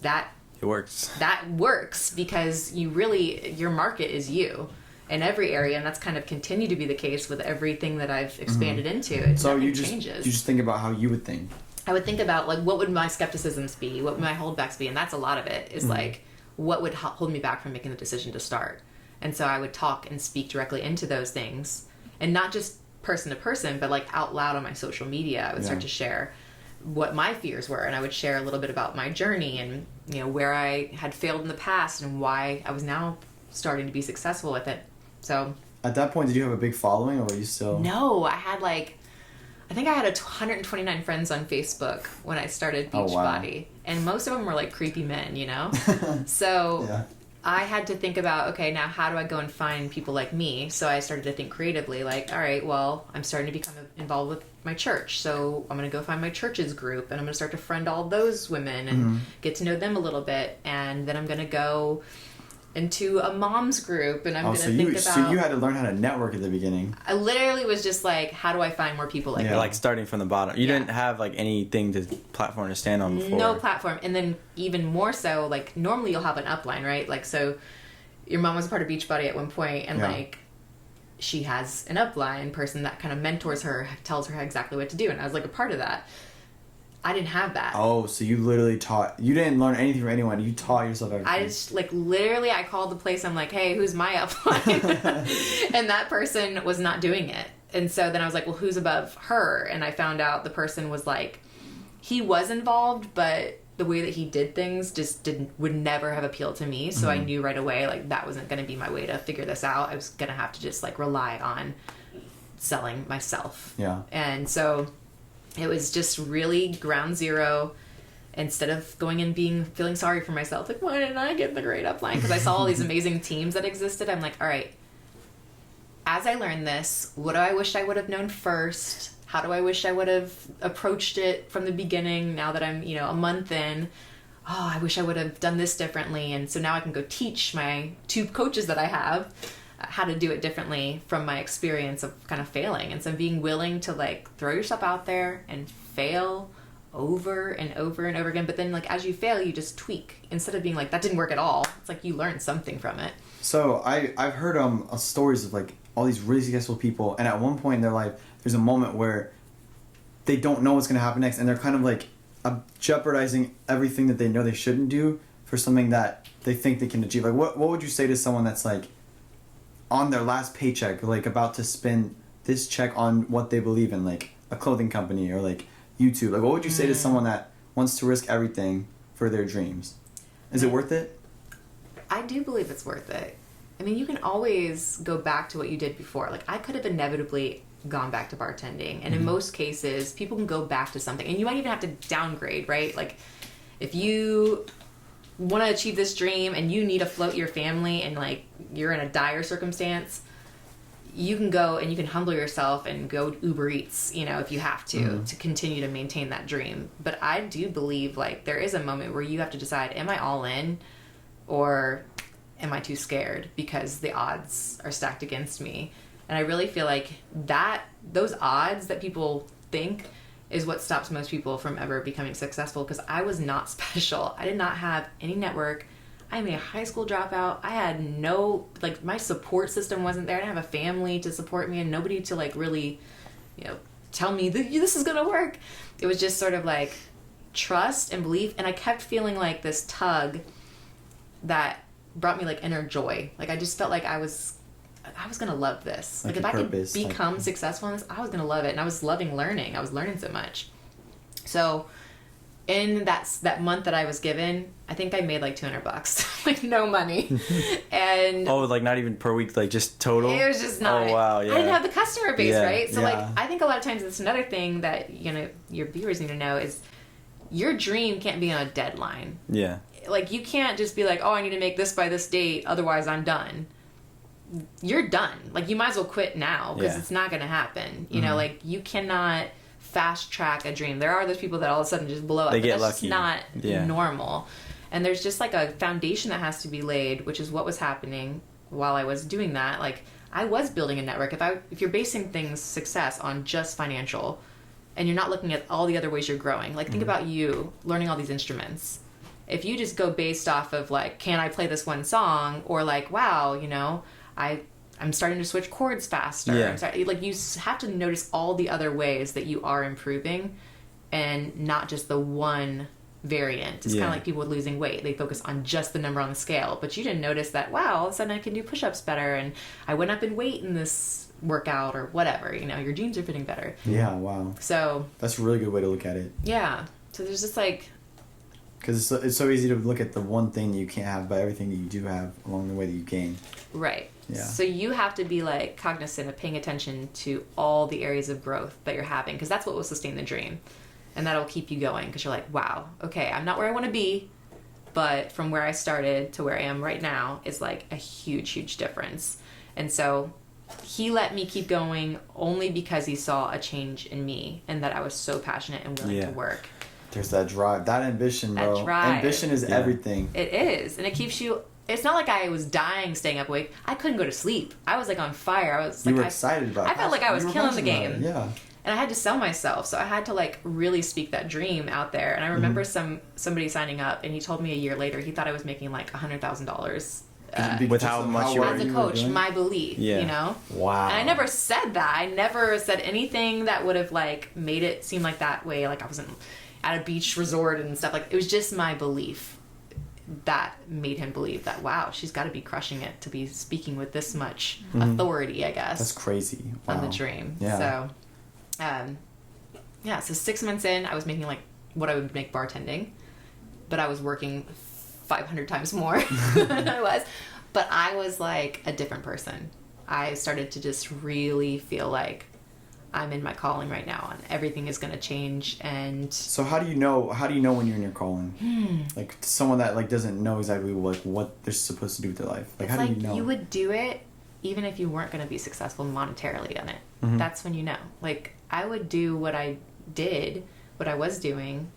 it works. That works because your market is you in every area, and that's kind of continued to be the case with everything that I've expanded into. So you just think about how you would think. I would think about, like, what would my skepticisms be? What would my holdbacks be? And that's a lot of it, is like, what would hold me back from making the decision to start? And so I would talk and speak directly into those things. And not just person to person, but like out loud on my social media. I would start to share what my fears were. And I would share a little bit about my journey and, where I had failed in the past and why I was now starting to be successful with it. So at that point, did you have a big following, or were you still? No, I think I had 129 friends on Facebook when I started Beachbody. And most of them were like creepy men, So I had to think about, okay, now how do I go and find people like me? So I started to think creatively, like, all right, well, I'm starting to become involved with my church. So I'm going to go find my church's group and I'm going to start to friend all those women and get to know them a little bit. And then I'm going to go into a mom's group and I'm going to think about... So you had to learn how to network at the beginning. I literally was just like, how do I find more people like me? Like starting from the bottom. You didn't have like anything to platform to stand on before. No platform. And then even more so, like normally you'll have an upline, right? Like, so your mom was a part of Beachbody at one point and like she has an upline person that kind of mentors her, tells her exactly what to do. And I was like a part of that. I didn't have that. Oh, so you literally you didn't learn anything from anyone. You taught yourself everything. I just, like, literally, I called the place. I'm like, hey, who's my upline? And that person was not doing it. And so then I was like, well, who's above her? And I found out the person was like, he was involved, but the way that he did things just would never have appealed to me. So I knew right away, like, that wasn't going to be my way to figure this out. I was going to have to just, like, rely on selling myself. Yeah. And so... it was just really ground zero. Instead of going and feeling sorry for myself, like, why didn't I get the great upline? Because I saw all these amazing teams that existed. I'm like, all right, as I learned this, what do I wish I would have known first? How do I wish I would have approached it from the beginning now that I'm, a month in? Oh, I wish I would have done this differently. And so now I can go teach my 2 coaches that I have how to do it differently from my experience of kind of failing. And so being willing to like throw yourself out there and fail over and over and over again. But then like as you fail, you just tweak instead of being like, that didn't work at all. It's like you learned something from it. So I've heard stories of like all these really successful people. And at one point in their life, there's a moment where they don't know what's going to happen next. And they're kind of like jeopardizing everything that they know they shouldn't do for something that they think they can achieve. Like what would you say to someone that's like, on their last paycheck, like about to spend this check on what they believe in, like a clothing company or like YouTube? Like what would you say to someone that wants to risk everything for their dreams? Is it worth it? I do believe it's worth it. I mean, you can always go back to what you did before. Like I could have inevitably gone back to bartending. And in most cases, people can go back to something. And you might even have to downgrade, right? Like if you want to achieve this dream and you need to float your family and like you're in a dire circumstance, you can go and you can humble yourself and go Uber Eats, if you have to continue to maintain that dream. But I do believe like there is a moment where you have to decide, am I all in or am I too scared because the odds are stacked against me? And I really feel like those odds that people think is what stops most people from ever becoming successful, because I was not special. I did not have any network. I'm a high school dropout. I had my support system wasn't there. I didn't have a family to support me and nobody to like really, tell me this is going to work. It was just sort of like trust and belief. And I kept feeling like this tug that brought me like inner joy. Like I just felt like I was going to love this. Like if I could become successful in this, I was going to love it. And I was loving learning. I was learning so much. So in that month that I was given, I think I made like $200, like no money. And like not even per week, like just total? It was just not. Oh, wow, yeah. I didn't have the customer base, right? So yeah. like, I think a lot of times it's another thing that, your viewers need to know is your dream can't be on a deadline. Yeah. Like you can't just be like, oh, I need to make this by this date, otherwise I'm done. You're done. Like you might as well quit now because it's not going to happen. Like you cannot fast track a dream. There are those people that all of a sudden just blow up. They get that's lucky. Just not normal. And there's just like a foundation that has to be laid, which is what was happening while I was doing that. Like I was building a network. If you're basing success on just financial and you're not looking at all the other ways you're growing, like think about you learning all these instruments. If you just go based off of like, can I play this one song, or like, wow, I'm starting to switch chords faster. Yeah. Like you have to notice all the other ways that you are improving and not just the one variant. It's kind of like people with losing weight. They focus on just the number on the scale, but you didn't notice that, wow, all of a sudden I can do push-ups better and I went up in weight in this workout or whatever. Your jeans are fitting better. Yeah, wow. So that's a really good way to look at it. Yeah. So there's just like... Because it's so easy to look at the one thing you can't have, but everything that you do have along the way that you gain. Right. Yeah. So you have to be like cognizant of paying attention to all the areas of growth that you're having, because that's what will sustain the dream. And that'll keep you going, because you're like, wow, okay, I'm not where I want to be, but from where I started to where I am right now is like a huge difference. And so he let me keep going only because he saw a change in me and that I was so passionate and willing to work. There's that drive, that ambition, bro. That drive. Ambition is everything. It is. And it keeps you, it's not like I was dying staying up awake. I couldn't go to sleep. I was like on fire. I was like, you were excited about it. I felt like I was killing the game. Yeah. And I had to sell myself. So I had to like really speak that dream out there. And I remember somebody signing up and he told me a year later he thought I was making like $100,000 with how much you were as a coach, my belief, you know? Wow. And I never said that. I never said anything that would have like made it seem like that way. Like I wasn't at a beach resort and stuff. Like it was just my belief that made him believe that, wow, she's got to be crushing it to be speaking with this much authority, I guess. That's crazy. Wow. On the dream. Yeah. So, so 6 months in, I was making like what I would make bartending, but I was working 500 times more than I was. But I was like a different person. I started to just really feel like I'm in my calling right now and everything is going to change. And so how do you know when you're in your calling? Like someone that like doesn't know exactly like what they're supposed to do with their life. Like, how do you know? You would do it even if you weren't going to be successful monetarily on it. That's when you know. Like I would do what I was doing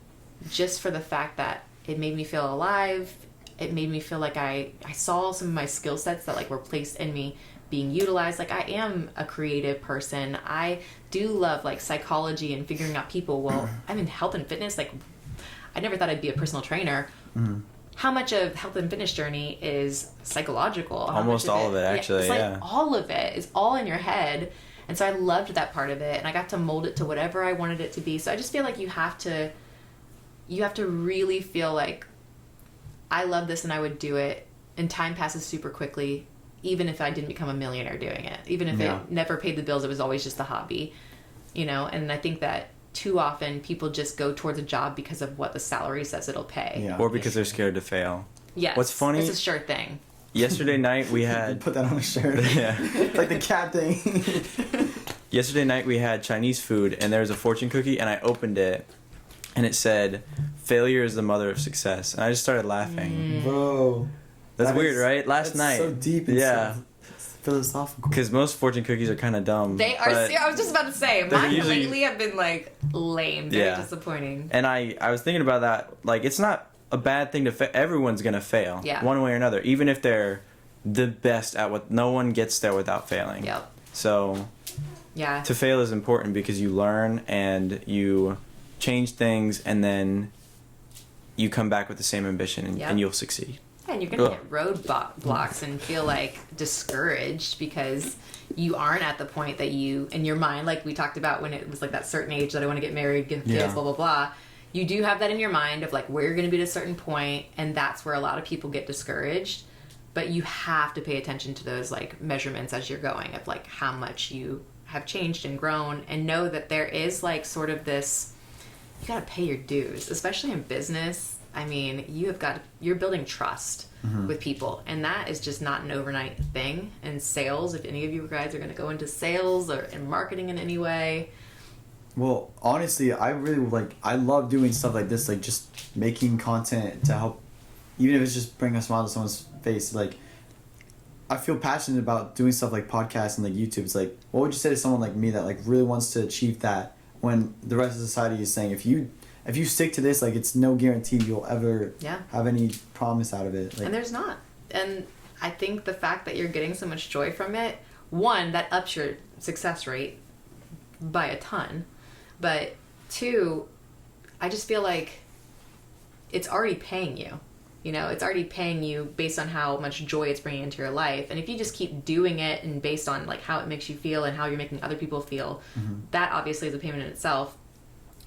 just for the fact that it made me feel alive. It made me feel like I saw some of my skill sets that like were placed in me being utilized. Like I am a creative person. I do love like psychology and figuring out people. Well, I'm in health and fitness. Like I never thought I'd be a personal trainer. How much of health and fitness journey is psychological? Almost all of it, actually. It's like all of it is all in your head. And so I loved that part of it, and I got to mold it to whatever I wanted it to be. So I just feel like you have to really feel like I love this and I would do it, and time passes super quickly, even if I didn't become a millionaire doing it. Even if it never paid the bills, it was always just a hobby, you know? And I think that too often people just go towards a job because of what the salary says it'll pay. Yeah. Or because they're scared to fail. Yes. What's funny? It's a sure thing. Yesterday night we had... Put that on a shirt. Yeah. It's like the cat thing. Yesterday night we had Chinese food and there was a fortune cookie and I opened it and it said, "Failure is the mother of success." And I just started laughing. Bro. That's weird, right? Last night. So deep and so philosophical. Because most fortune cookies are kind of dumb. They are. I was just about to say, mine lately have been like lame, very disappointing. And I was thinking about that. Like, it's not a bad thing to fail. Everyone's gonna fail, one way or another. Even if they're the best at what, no one gets there without failing. Yep. So, to fail is important because you learn and you change things, and then you come back with the same ambition, and you'll succeed. And you're going to hit roadblocks and feel like discouraged because you aren't at the point that you, in your mind, like we talked about when it was like that certain age that I want to get married, get kids, blah, blah, blah. You do have that in your mind of like where you're going to be at a certain point, and that's where a lot of people get discouraged. But you have to pay attention to those like measurements as you're going of like how much you have changed and grown, and know that there is like sort of this, you got to pay your dues, especially in business. I mean, you're building trust with people, and that is just not an overnight thing. And sales, if any of you guys are going to go into sales or in marketing in any way. Well, honestly, I love doing stuff like this, like just making content to help, even if it's just bring a smile to someone's face. Like, I feel passionate about doing stuff like podcasts and like YouTube. It's like, what would you say to someone like me that like really wants to achieve that when the rest of society is saying, if you stick to this, like, it's no guarantee you'll ever have any promise out of it. Like, and there's not. And I think the fact that you're getting so much joy from it, one, that ups your success rate by a ton. But two, I just feel like it's already paying you. You know, it's already paying you based on how much joy it's bringing into your life. And if you just keep doing it and based on like how it makes you feel and how you're making other people feel, that obviously is a payment in itself.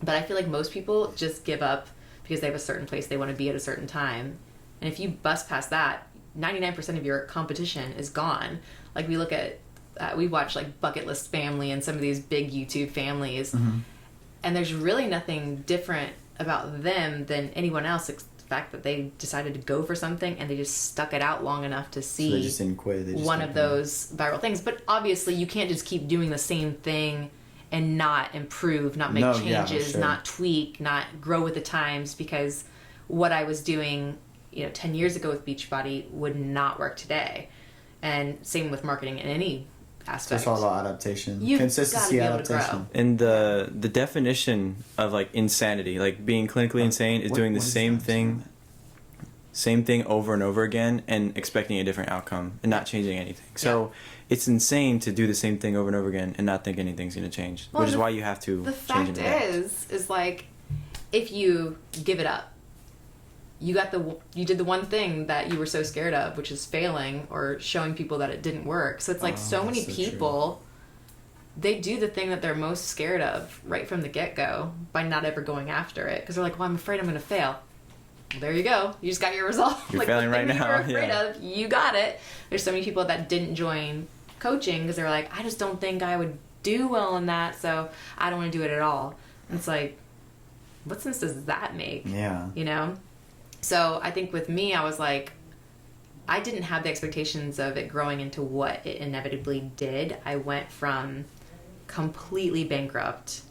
But I feel like most people just give up because they have a certain place they want to be at a certain time. And if you bust past that, 99% of your competition is gone. Like we look at, we watch like Bucket List Family and some of these big YouTube families. And there's really nothing different about them than anyone else, except the fact that they decided to go for something and they just stuck it out long enough to see so they just didn't quit. They just one of those viral things. But obviously you can't just keep doing the same thing and not improve, not make changes, not tweak, not grow with the times, because what I was doing, 10 years ago with Beachbody would not work today. And same with marketing in any aspect. It's all about adaptation. You've Consistency, gotta be able to adaptation. grow. And the definition of like insanity, like being clinically insane, is doing the same thing over and over again and expecting a different outcome and not changing anything. So it's insane to do the same thing over and over again and not think anything's going to change, which is why you have to change and adapt. The fact is like, if you give it up, you did the one thing that you were so scared of, which is failing or showing people that it didn't work. So it's like so many people, they do the thing that they're most scared of right from the get-go by not ever going after it. Because they're like, well, I'm afraid I'm going to fail. Well, there you go. You just got your result. You're like failing right now. You were afraid of, you got it. There's so many people that didn't join coaching because they're like, I just don't think I would do well in that, so I don't want to do it at all. And it's like, what sense does that make? Yeah. So I think with me, I was like, I didn't have the expectations of it growing into what it inevitably did. I went from completely bankrupt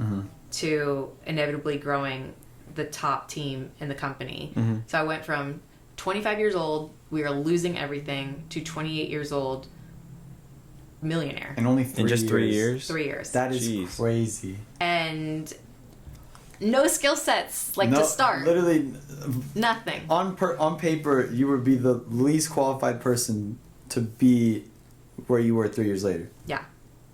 to inevitably growing the top team in the company. So I went from 25 years old, we were losing everything, to 28 years old, millionaire. And only 3 in just years. 3 years. 3 years. That is crazy. And no skill sets to start. Literally Nothing. on paper, you would be the least qualified person to be where you were 3 years later. Yeah.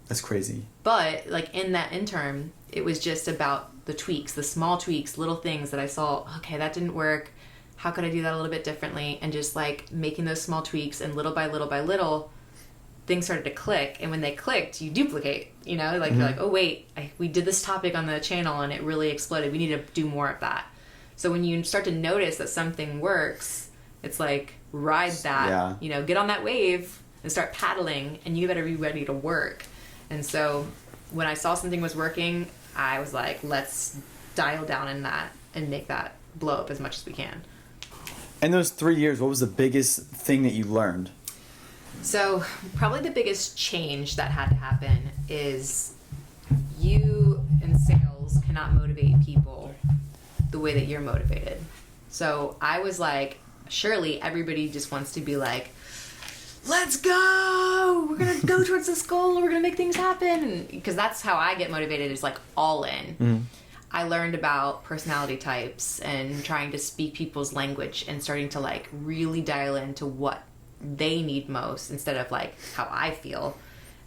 That's crazy. But in that interim, it was just about the tweaks, the small tweaks, little things that I saw, okay, that didn't work. How could I do that a little bit differently? And just making those small tweaks, and little by little, things started to click. And when they clicked, you duplicate, you're like, oh wait, we did this topic on the channel and it really exploded. We need to do more of that. So when you start to notice that something works, it's like, ride that, get on that wave and start paddling, and you better be ready to work. And so when I saw something was working, I was like, let's dial down in that and make that blow up as much as we can. In those 3 years, what was the biggest thing that you learned? So probably the biggest change that had to happen is you in sales cannot motivate people the way that you're motivated. So I was like, surely everybody just wants to be like, let's go, we're gonna go towards this goal, we're gonna make things happen, because that's how I get motivated, is all in. I learned about personality types and trying to speak people's language and starting to really dial into what they need most instead of how I feel,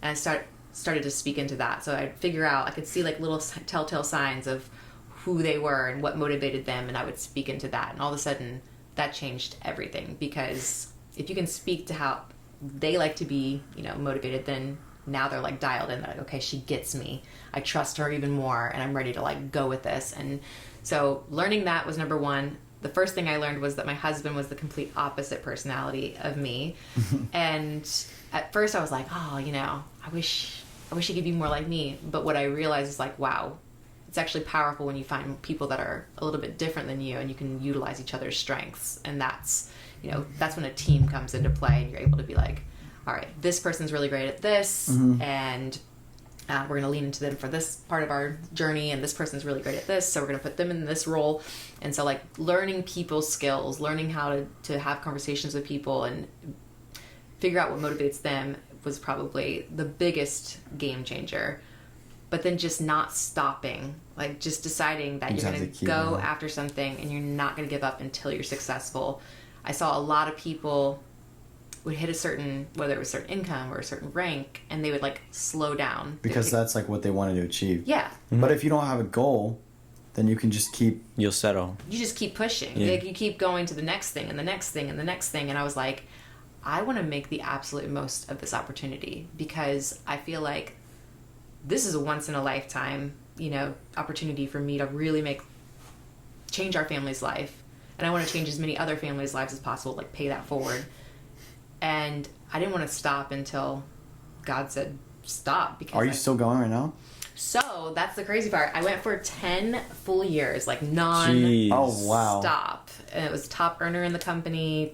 and I started to speak into that. So I'd figure out, I could see little telltale signs of who they were and what motivated them, and I would speak into that, and all of a sudden that changed everything. Because if you can speak to how they like to be motivated, then now they're dialed in. They're like, okay, she gets me, I trust her even more, and I'm ready to go with this. And so learning that was number one. The first thing I learned was that my husband was the complete opposite personality of me. And at first I was like, oh, I wish he could be more like me. But what I realized is wow, it's actually powerful when you find people that are a little bit different than you, and you can utilize each other's strengths. And that's when a team comes into play, and you're able to be like, all right, this person's really great at this, and we're going to lean into them for this part of our journey, and this person's really great at this, so we're going to put them in this role. And so learning people's skills, learning how to have conversations with people and figure out what motivates them was probably the biggest game changer. But then just not stopping, just deciding that you're going to go after something, and you're not going to give up until you're successful. I saw a lot of people would hit a certain, whether it was a certain income or a certain rank, and they would slow down. Because that's what they wanted to achieve. Yeah. But if you don't have a goal, then you can just you'll settle. You just keep pushing. Yeah. You keep going to the next thing and the next thing and the next thing. And I was like, I want to make the absolute most of this opportunity, because I feel like this is a once in a lifetime, opportunity for me to really change our family's life. And I want to change as many other families' lives as possible, pay that forward. And I didn't want to stop until God said stop. Because Are you still going right now? So that's the crazy part. I went for 10 full years, Jeez. stop. And it was top earner in the company,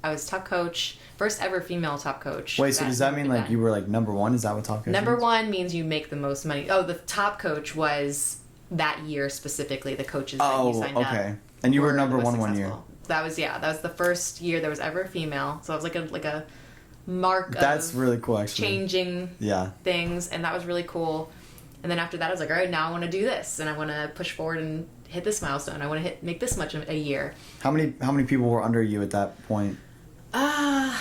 I was top coach, first ever female top coach. Wait, so does that mean you were number one? Is that what top coach Number means? one means you make the most money. Oh, the top coach was that year specifically, the coaches that you signed up. And you were number one successful. year. That was the first year there was ever a female. So it was like a mark That's of really cool, actually. changing things, and that was really cool. And then after that, I was like, all right, now I want to do this, and I want to push forward and hit this milestone. I want to make this much a year. How many people were under you at that point? I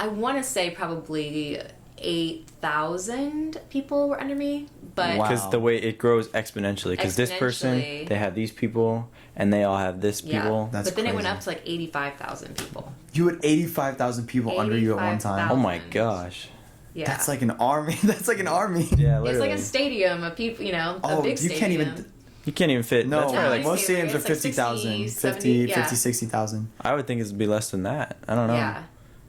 want to say probably 8,000 people were under me, but because the way it grows exponentially, because this person, they have these people, and they all have this people. That's but then crazy. it went up to like 85,000 people. You had 85,000 people under you at one time. Oh my gosh. Yeah. That's like an army. That's like an army. Yeah, it's literally. like a stadium of people, a big stadium. You can't even fit. No, That's probably like, most stadiums are 50,000, 50, 60,000. I would think it would be less than that. I don't know. Yeah.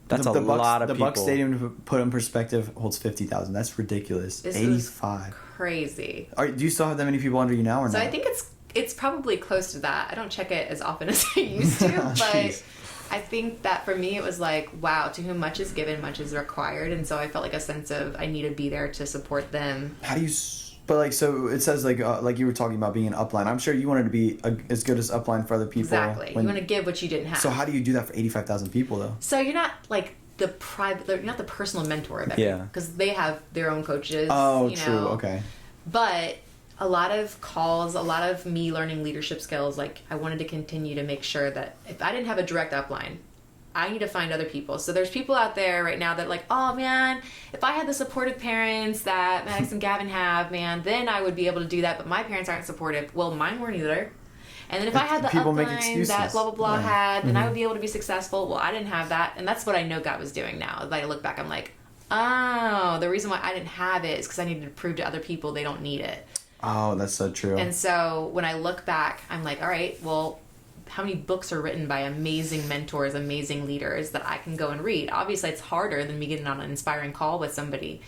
That's a lot of the people. Bucs Stadium, to put in perspective, holds 50,000. That's ridiculous. This 85. Crazy. Do you still have that many people under you now or So not? I think it's probably close to that. I don't check it as often as I used to, but I think that for me it was like, wow, to whom much is given, much is required, and so I felt like a sense of I need to be there to support them. How do you... But like, so it says like you were talking about being an upline. I'm sure you wanted to be as good as upline for other people. Exactly. You want to give what you didn't have. So how do you do that for 85,000 people though? So you're not like you're not the personal mentor of everyone, because they have their own coaches. Oh, true. Okay. But a lot of calls, a lot of me learning leadership skills, like I wanted to continue to make sure that if I didn't have a direct upline, I need to find other people. So there's people out there right now that like, oh man, if I had the supportive parents that Maddox and Gavin have, man, then I would be able to do that. But my parents aren't supportive. Well, mine weren't either. And then if I had the upline that blah, blah, blah had, then I would be able to be successful. Well, I didn't have that. And that's what I know God was doing now. As I look back, I'm like, oh, the reason why I didn't have it is because I needed to prove to other people they don't need it. Oh, that's so true. And so when I look back, I'm like, all right, well, how many books are written by amazing mentors, amazing leaders that I can go and read? Obviously, it's harder than me getting on an inspiring call with somebody,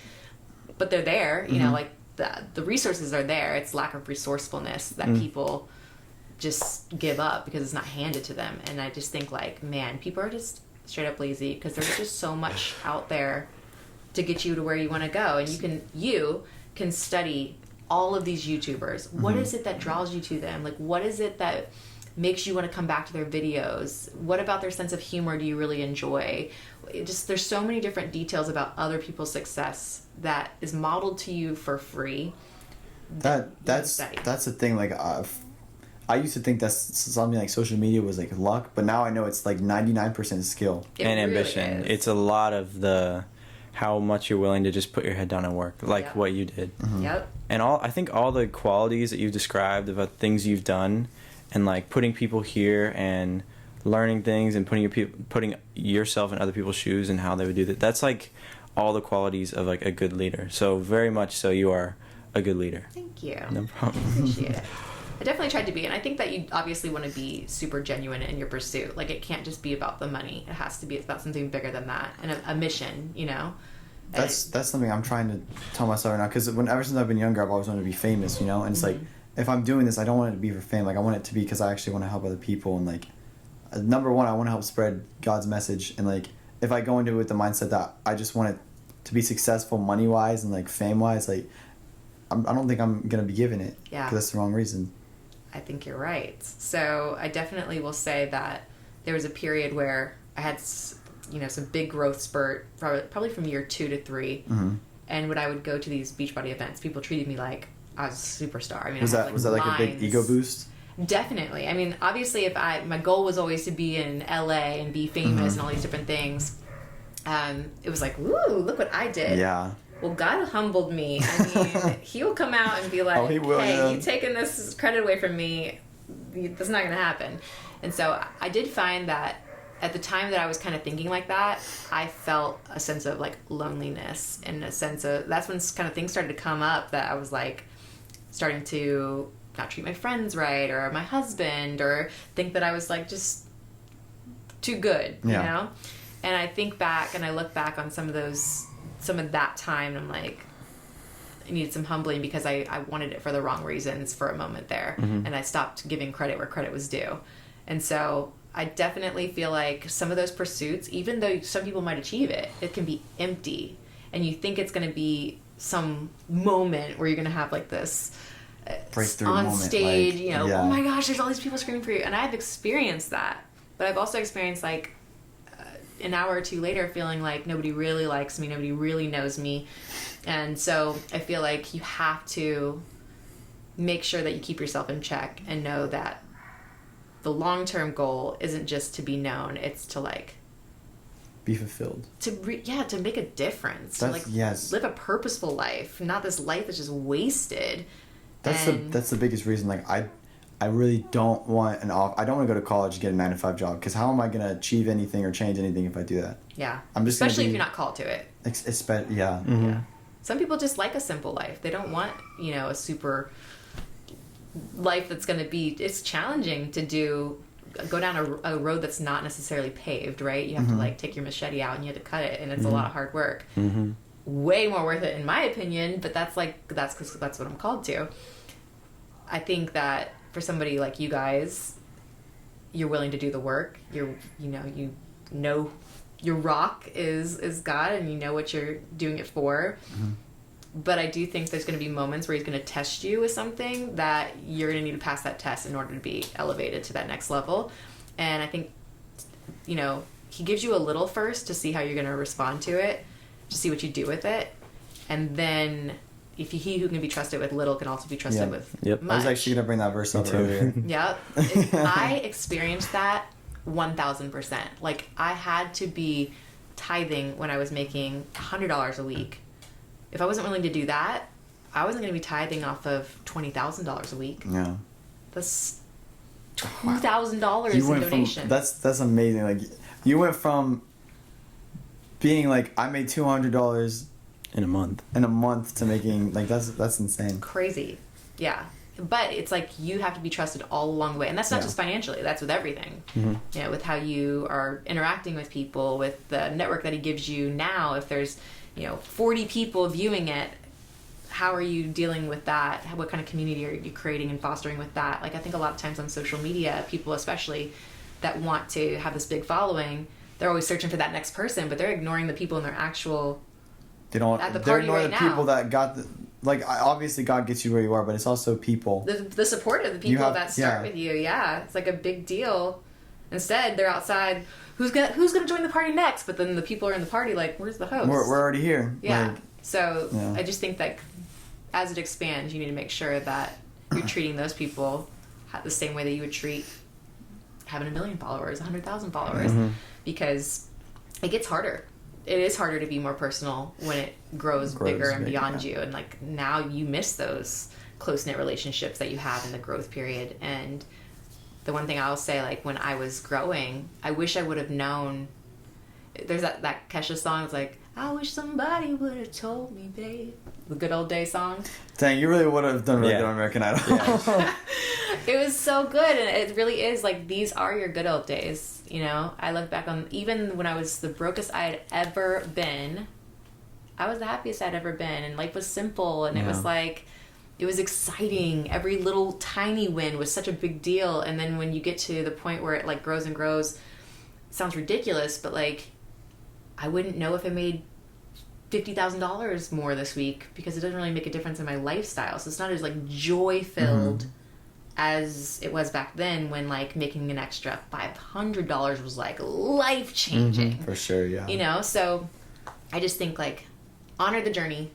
but they're there. You know, like the resources are there. It's lack of resourcefulness that people just give up because it's not handed to them. And I just think like, man, people are just straight up lazy because there's just so much out there to get you to where you want to go. And you can study all of these YouTubers. What is it that draws you to them? Like, what is it that makes you want to come back to their videos? What about their sense of humor do you really enjoy? There's so many different details about other people's success that is modeled to you for free. That's the thing. Like, I used to think that's something like social media was like luck, but now I know it's like 99% skill and ambition. Really it's a lot of how much you're willing to just put your head down and work, like what you did. Yep. And I think all the qualities that you've described about things you've done, and like putting people here and learning things and putting yourself in other people's shoes and how they would do that. That's like all the qualities of like a good leader. So very much so, you are a good leader. Thank you. No problem. Appreciate it. I definitely tried to be, and I think that you obviously want to be super genuine in your pursuit. Like, it can't just be about the money. It has to be about something bigger than that, and a mission, you know? That's something I'm trying to tell myself right now, because ever since I've been younger, I've always wanted to be famous, you know? And it's like, if I'm doing this, I don't want it to be for fame. Like, I want it to be because I actually want to help other people. And like, number one, I want to help spread God's message. And like, if I go into it with the mindset that I just want it to be successful money-wise and like fame-wise, like, I don't think I'm going to be given it. Yeah. Because that's the wrong reason. I think you're right. So I definitely will say that there was a period where I had, some big growth spurt, probably from year 2 to 3. And when I would go to these Beachbody events, people treated me like I was a superstar. I mean, was that like a big ego boost? Definitely. I mean, obviously, my goal was always to be in LA and be famous and all these different things. It was like, woo, look what I did. Yeah. Well, God humbled me. I mean, He'll come out and be like, oh, he will, hey, you taking this credit away from me, that's not going to happen. And so I did find that at the time that I was kind of thinking like that, I felt a sense of like loneliness and a sense of, that's when kind of things started to come up that I was like starting to not treat my friends right, or my husband, or think that I was like just too good, you know? And I think back and I look back on some of that time, and I'm like, I needed some humbling because I wanted it for the wrong reasons for a moment there. And I stopped giving credit where credit was due. And so I definitely feel like some of those pursuits, even though some people might achieve it, it can be empty. And you think it's going to be some moment where you're going to have like this breakthrough on moment, stage, like, you know, yeah. oh my gosh, there's all these people screaming for you. And I've experienced that. But I've also experienced like an hour or two later feeling like nobody really likes me, nobody really knows me. And so I feel like you have to make sure that you keep yourself in check and know that the long-term goal isn't just to be known, it's to like be fulfilled, to make a difference, that's, to like yes. live a purposeful life, not this life that's just wasted. That's the biggest reason. Like I really don't want I don't want to go to college and get a 9-to-5 job, because how am I going to achieve anything or change anything if I do that? Yeah. I'm just especially if you're not called to it. Yeah. Mm-hmm. Yeah. Some people just like a simple life. They don't want, you know, a super life that's going to be, it's challenging to go down a road that's not necessarily paved, right? You have to like take your machete out and you have to cut it, and it's a lot of hard work. Mm-hmm. Way more worth it in my opinion, but that's because that's what I'm called to. I think that for somebody like you guys, you're willing to do the work. You know your rock is God, and you know what you're doing it for. Mm-hmm. But I do think there's going to be moments where he's going to test you with something that you're going to need to pass that test in order to be elevated to that next level. And I think, you know, he gives you a little first to see how you're going to respond to it, to see what you do with it. And then he who can be trusted with little can also be trusted with much. I was actually going to bring that verse up earlier. Yep. I experienced that 1,000%. Like, I had to be tithing when I was making $100 a week. If I wasn't willing to do that, I wasn't going to be tithing off of $20,000 a week. Yeah. That's $2,000 in donation. That's amazing. Like, you went from being like, I made $200 in a month to making, like, that's insane. Crazy. Yeah. But it's like you have to be trusted all along the way. And that's not just financially. That's with everything. Mm-hmm. You know, with how you are interacting with people, with the network that he gives you now. If there's, 40 people viewing it, how are you dealing with that? What kind of community are you creating and fostering with that? Like, I think a lot of times on social media, people especially that want to have this big following, they're always searching for that next person, but they're ignoring the people in their actual... They don't. At the they're party ignoring right the now. people that got obviously God gets you where you are, but it's also people. The support of the people that start with you. Yeah, it's like a big deal. Instead, they're outside. Who's gonna join the party next? But then the people are in the party. Like, where's the host? We're already here. Yeah. Like, so yeah. I just think that as it expands, you need to make sure that you're treating those people the same way that you would treat having 1 million followers, 100,000 followers, because it gets harder. It is harder to be more personal when it grows bigger and beyond you. And like now you miss those close-knit relationships that you have in the growth period. And the one thing I'll say, like when I was growing, I wish I would have known. There's that Kesha song. It's like, I wish somebody would have told me, babe. The Good Old Day song. Dang, you really would have done really good on American Idol. Yeah. It was so good, and it really is like these are your good old days. I look back on even when I was the brokest I had ever been, I was the happiest I'd ever been, and life was simple, and it was like, it was exciting. Every little tiny win was such a big deal, and then when you get to the point where it like grows and grows, it sounds ridiculous, but like, I wouldn't know if I made $50,000 more this week because it doesn't really make a difference in my lifestyle. So it's not as like joy filled as it was back then when like making an extra $500 was like life changing. For sure, yeah. So I just think like honor the journey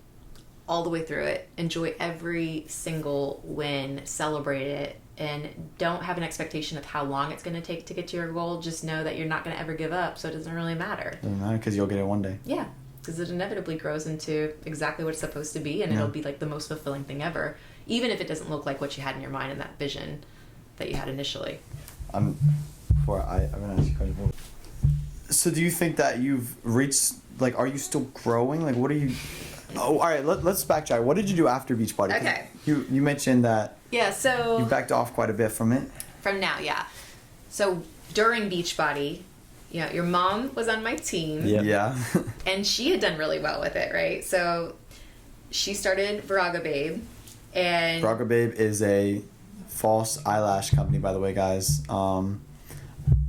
all the way through it. Enjoy every single win, celebrate it, and don't have an expectation of how long it's going to take to get to your goal. Just know that you're not going to ever give up, so it doesn't really matter. Doesn't matter because you'll get it one day. Yeah, because it inevitably grows into exactly what it's supposed to be, and it'll be like the most fulfilling thing ever, even if it doesn't look like what you had in your mind and that vision that you had initially. I'm going to ask you a question. So do you think that you've reached, like, are you still growing? Like, what are you... Oh, all right, let's backtrack. What did you do after Beachbody? Okay. You mentioned that so... you backed off quite a bit from it. From now, yeah. So during Beachbody, your mom was on my team. Yeah. And she had done really well with it, right? So she started Virago Babe. And Virago Babe is a false eyelash company, by the way, guys.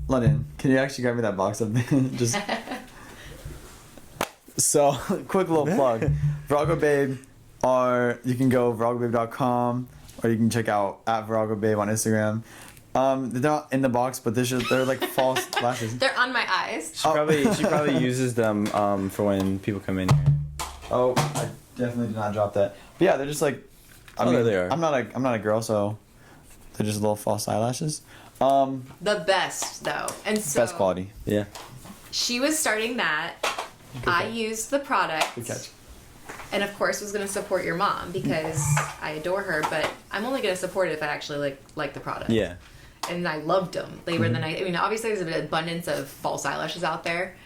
London, can you actually grab me that box up there? Just... So, quick little plug. Virago Babe you can go viragobabe.com or you can check out at Virago Babe on Instagram. They're not in the box, but they're like false lashes. They're on my eyes. She probably uses them for when people come in here. Oh, I definitely did not drop that. But yeah, they're just like. There they are. I'm not a girl, so they're just little false eyelashes. The best though, and so Best quality. Yeah. she was starting that. I used the product. Good catch. And of course was going to support your mom because I adore her, but I'm only going to support it if I actually like the product. Yeah. And I loved them. They were the nice. I mean, obviously there's an abundance of false eyelashes out there,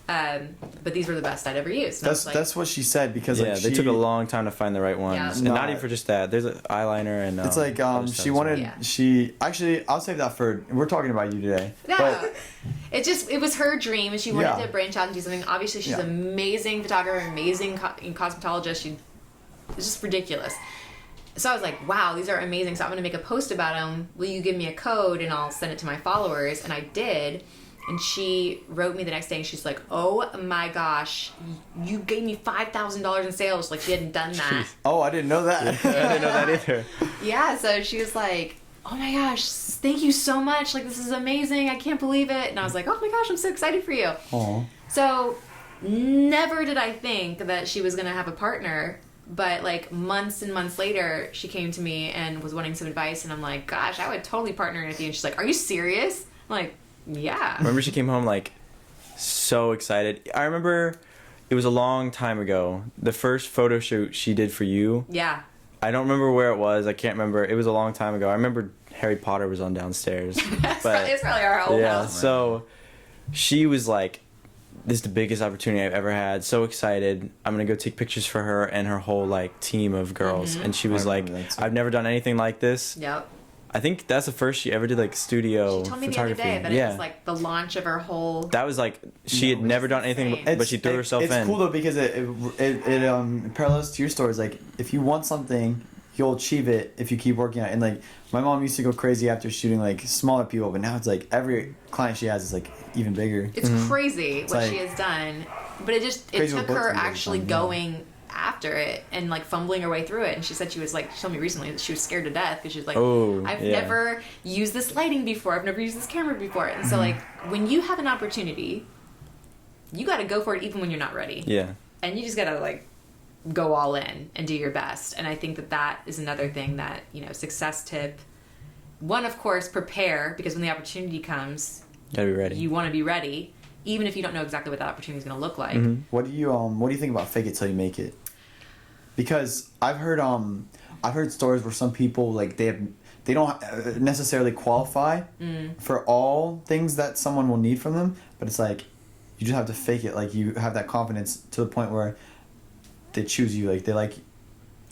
but these were the best I'd ever used. And That's what she said because Yeah, like they took a long time to find the right ones, Yeah. and not even for just that. There's an eyeliner and. It's like other stuff she as well. wanted Yeah. she actually I'll save that for we're talking about you today. No, But it was her dream, and she wanted Yeah. to branch out and do something. Obviously, she's Yeah. an amazing photographer, amazing cosmetologist. It's just ridiculous. So I was like, wow, these are amazing. So I'm going to make a post about them. Will you give me a code and I'll send it to my followers? And I did. And she wrote me the next day and she's like, oh my gosh, you gave me $5,000 in sales. Like she hadn't done that. oh, I didn't know that. I didn't know that either. Yeah, so she was like, oh my gosh, thank you so much. Like this is amazing. I can't believe it. And I was like, oh my gosh, I'm so excited for you. Aw. So never did I think that she was going to have a partner. But like months and months later, she came to me and was wanting some advice. And I'm like, gosh, I would totally partner with you. And she's like, are you serious? I'm like, yeah. Remember she came home like so excited. I remember it was a long time ago. The first photo shoot she did for you. Yeah. I don't remember where it was. I can't remember. It was a long time ago. I remember Harry Potter was on downstairs. But It's probably our whole yeah, house. so she was like, this is the biggest opportunity I've ever had. So excited. I'm going to go take pictures for her and her whole like team of girls. And she was I like, remember that too. I've never done anything like this. Yep. I think that's the first she ever did like studio She told me the other photography. day that yeah. it was like the launch of her whole... That was like she had No, never it's done anything, insane. but she threw herself it's in. cool though because it parallels to your stories. Like if you want something, you'll achieve it if you keep working on it. And like my mom used to go crazy after shooting like smaller people, but now it's like every client she has is like even bigger. It's crazy what like- she has done. But it Crazy took what both her of you guys actually done, yeah. going after it and like fumbling her way through it. And she said she told me recently that she was scared to death because she was like, Oh, I've yeah. never used this lighting before. I've never used this camera before. And so like when you have an opportunity, you got to go for it even when you're not ready. Yeah. And you just got to like go all in and do your best. And I think that is another thing that, success tip. One, of course, prepare, because when the opportunity comes, Gotta be ready. you want to be ready, even if you don't know exactly what that opportunity is going to look like. Mhm. What do you think about fake it till you make it? Because I've heard stories where some people like they don't necessarily qualify for all things that someone will need from them, but it's like you just have to fake it. Like you have that confidence to the point where they choose you. Like they like,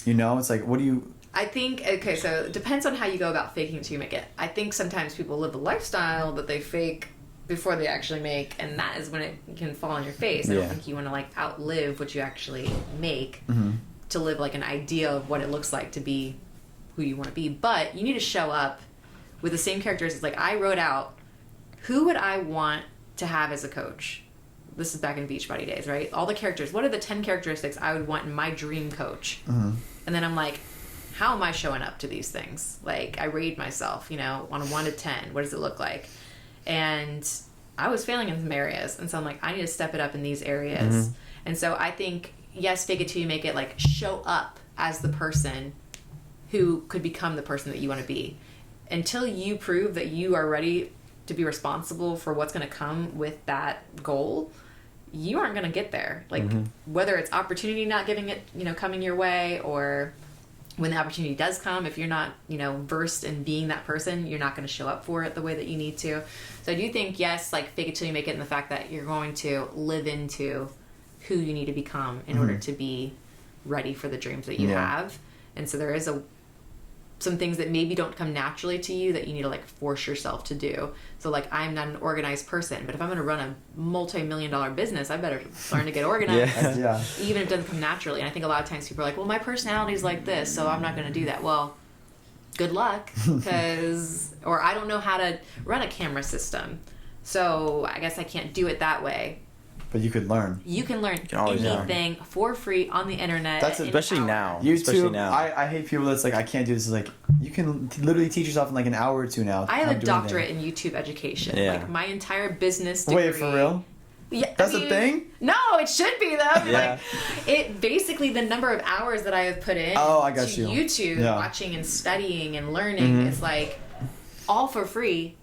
it's like what do you? I think, okay, so it depends on how you go about faking it till you make it. I think sometimes people live a lifestyle that they fake before they actually make, and that is when it can fall on your face. I don't Yeah. think you want to like outlive what you actually make to live like an idea of what it looks like to be who you want to be. But you need to show up with the same characteristics. Like I wrote out, who would I want to have as a coach? This is back in Beachbody days, right? All the characters. What are the 10 characteristics I would want in my dream coach? And then I'm like, how am I showing up to these things? Like I rate myself, on a 1 to 10. What does it look like? And I was failing in some areas. And so I'm like, I need to step it up in these areas. And so I think, yes, fake it till you make it, like show up as the person who could become the person that you want to be. Until you prove that you are ready to be responsible for what's going to come with that goal, you aren't going to get there. Like whether it's opportunity not giving it, coming your way, or when the opportunity does come, if you're not, versed in being that person, you're not going to show up for it the way that you need to. So I do think, yes, like fake it till you make it, in the fact that you're going to live into who you need to become in order to be ready for the dreams that you have. And so there is some things that maybe don't come naturally to you that you need to like force yourself to do. So like I'm not an organized person, but if I'm going to run a multi-million-dollar business, I better learn to get organized. Yeah. Even if it doesn't come naturally. And I think a lot of times people are like, well, my personality is like this, so I'm not going to do that. Well, good luck, or I don't know how to run a camera system, so I guess I can't do it that way. But you could learn. You can learn can always anything for free on the internet. That's especially now. YouTube. Especially now. I hate people that's like, I can't do this. It's like, you can literally teach yourself in like an hour or two now. I have how a to do doctorate anything. in YouTube education. Yeah. Like my entire business degree. Wait, for real? Yeah, That's a thing? No, it should be though. Yeah. Like, it basically the number of hours that I have put in I got to you. YouTube, Yeah. watching and studying and learning is like all for free.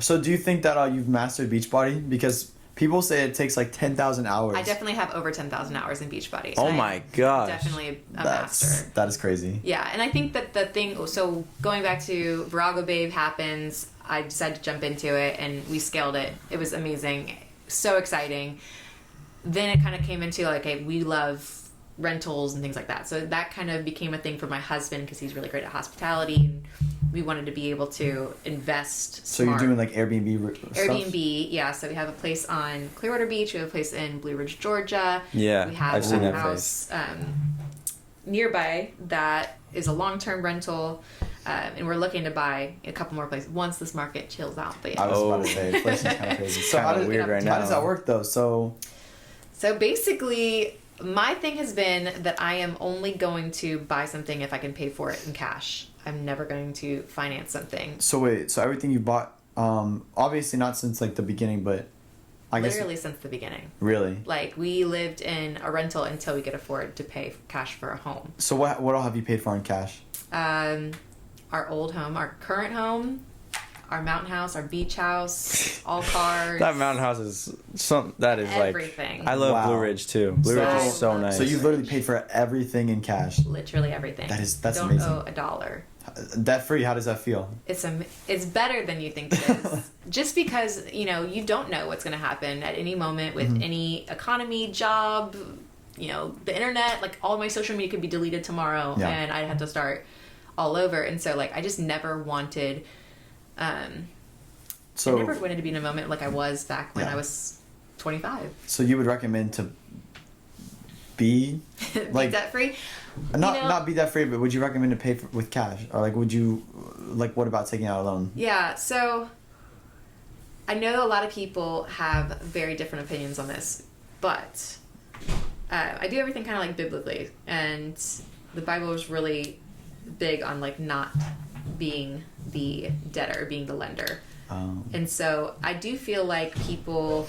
So do you think that you've mastered Beachbody? Because people say it takes like 10,000 hours. I definitely have over 10,000 hours in Beachbody. Oh my gosh. Definitely a master. That is crazy. Yeah, and I think that the thing, so going back to Virago Babe happens, I decided to jump into it and we scaled it. It was amazing. So exciting. Then it kind of came into like, okay, we love rentals and things like that. So that kind of became a thing for my husband because he's really great at hospitality and we wanted to be able to invest So smart. you're doing like Airbnb stuff? Airbnb, yeah. So we have a place on Clearwater Beach. We have a place in Blue Ridge, Georgia. Yeah, We have I've seen a that house nearby that is a long-term rental, and we're looking to buy a couple more places once this market chills out. But yeah. I was about to say, inflation's kind of crazy. So Kinda weird right how now. does that work though? So Basically, my thing has been that I am only going to buy something if I can pay for it in cash. I'm never going to finance something. wait, so everything you bought, obviously not since like the beginning, but I guess Literally since the beginning. really. Like, we lived in a rental until we could afford to pay cash for a home. So what all have you paid for in cash? Our old home, our current home, our mountain house, our beach house, all cars. That mountain house is that is Everything. like I love Wow. Blue Ridge too. Blue Ridge is so nice. So you've literally paid for everything in cash. Literally everything. That's Don't amazing. owe $1. Debt free, how does that feel? It's better than you think it is. Just because, you don't know what's going to happen at any moment with any economy, job, the internet, like all my social media could be deleted tomorrow and I'd have to start all over. And so like, I just never wanted, I never wanted to be in a moment like I was back when I was 25. So you would recommend to be like debt free? not be debt free, but would you recommend to pay with cash, or like would you what about taking out a loan? Yeah, so I know a lot of people have very different opinions on this, but I do everything kind of like biblically, and the Bible is really big on like not being the debtor, being the lender. And so I do feel like people,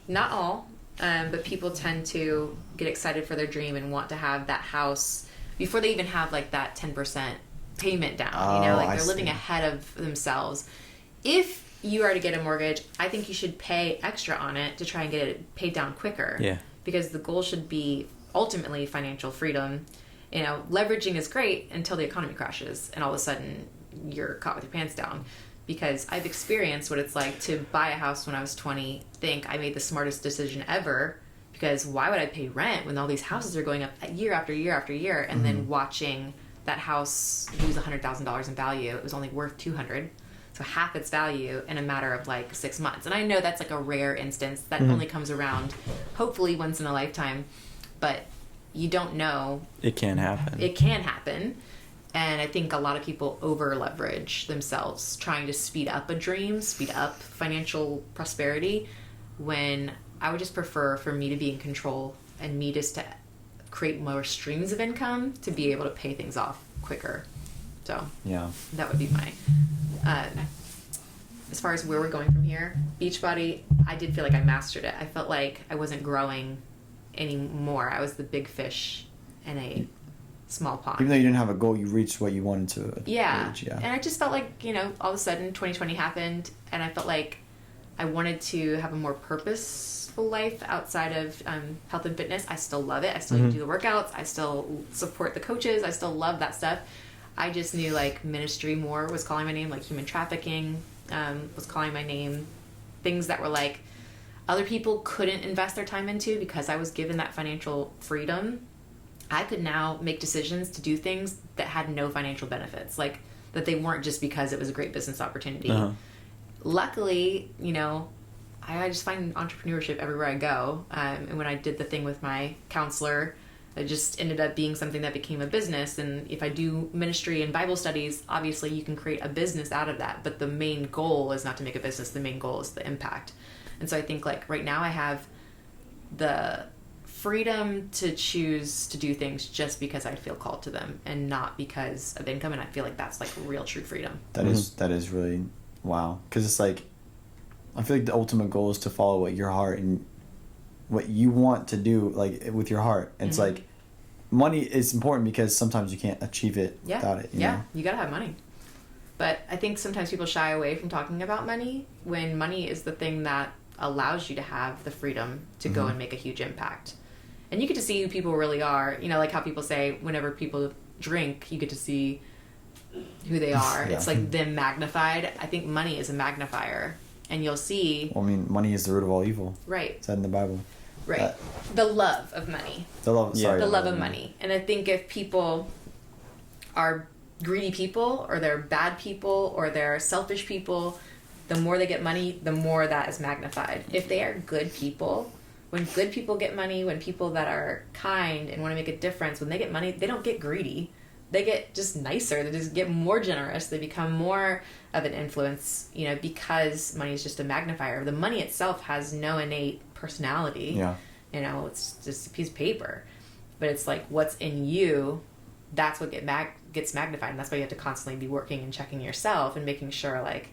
not all, but people tend to get excited for their dream and want to have that house before they even have like that 10% payment down. I They're living see. ahead of themselves. If you are to get a mortgage, I think you should pay extra on it to try and get it paid down quicker. Yeah. Because the goal should be ultimately financial freedom. Leveraging is great until the economy crashes and all of a sudden you're caught with your pants down. Because I've experienced what it's like to buy a house when I was 20, think I made the smartest decision ever, because why would I pay rent when all these houses are going up year after year after year, and then watching that house lose $100,000 in value. It was only worth $200,000, so half its value in a matter of like 6 months. And I know that's like a rare instance that only comes around hopefully once in a lifetime, but you don't know. It can happen. It can happen. And I think a lot of people over leverage themselves trying to speed up a dream, speed up financial prosperity, when I would just prefer for me to be in control and me just to create more streams of income to be able to pay things off quicker. So Yeah. that would be my, as far as where we're going from here, Beachbody, I did feel like I mastered it. I felt like I wasn't growing anymore. I was the big fish in a small pond. Even though you didn't have a goal, you reached what you wanted to reach. Yeah. And I just felt like, all of a sudden 2020 happened and I felt like I wanted to have a more purposeful life outside of health and fitness. I still love it. I still do the workouts. I still support the coaches. I still love that stuff. I just knew like ministry more was calling my name, like human trafficking was calling my name. Things that were like other people couldn't invest their time into because I was given that financial freedom. I could now make decisions to do things that had no financial benefits, like that they weren't just because it was a great business opportunity. Luckily, I just find entrepreneurship everywhere I go. And when I did the thing with my counselor, it just ended up being something that became a business. And if I do ministry and Bible studies, obviously you can create a business out of that. But the main goal is not to make a business. The main goal is the impact. And so I think like right now I have the freedom to choose to do things just because I feel called to them and not because of income. And I feel like that's like real true freedom. That is really wow. Because it's like, I feel like the ultimate goal is to follow what your heart and what you want to do, like with your heart. And it's like, money is important because sometimes you can't achieve it without it. You know? You gotta have money. But I think sometimes people shy away from talking about money when money is the thing that allows you to have the freedom to go and make a huge impact. And you get to see who people really are. You know, like how people say whenever people drink, you get to see who they are. It's like them magnified. I think money is a magnifier. And you'll see... Well, I mean, money is the root of all evil. Right. It's said in the Bible. Right. The love of money. The love of money. And I think if people are greedy people, or they're bad people, or they're selfish people, the more they get money, the more that is magnified. If they are good people... When good people get money, when people that are kind and want to make a difference, when they get money, they don't get greedy. They get just nicer. They just get more generous. They become more of an influence, you know, because money is just a magnifier. The money itself has no innate personality. Yeah. You know, it's just a piece of paper. But it's like what's in you, that's what gets magnified. And that's why you have to constantly be working and checking yourself and making sure, like,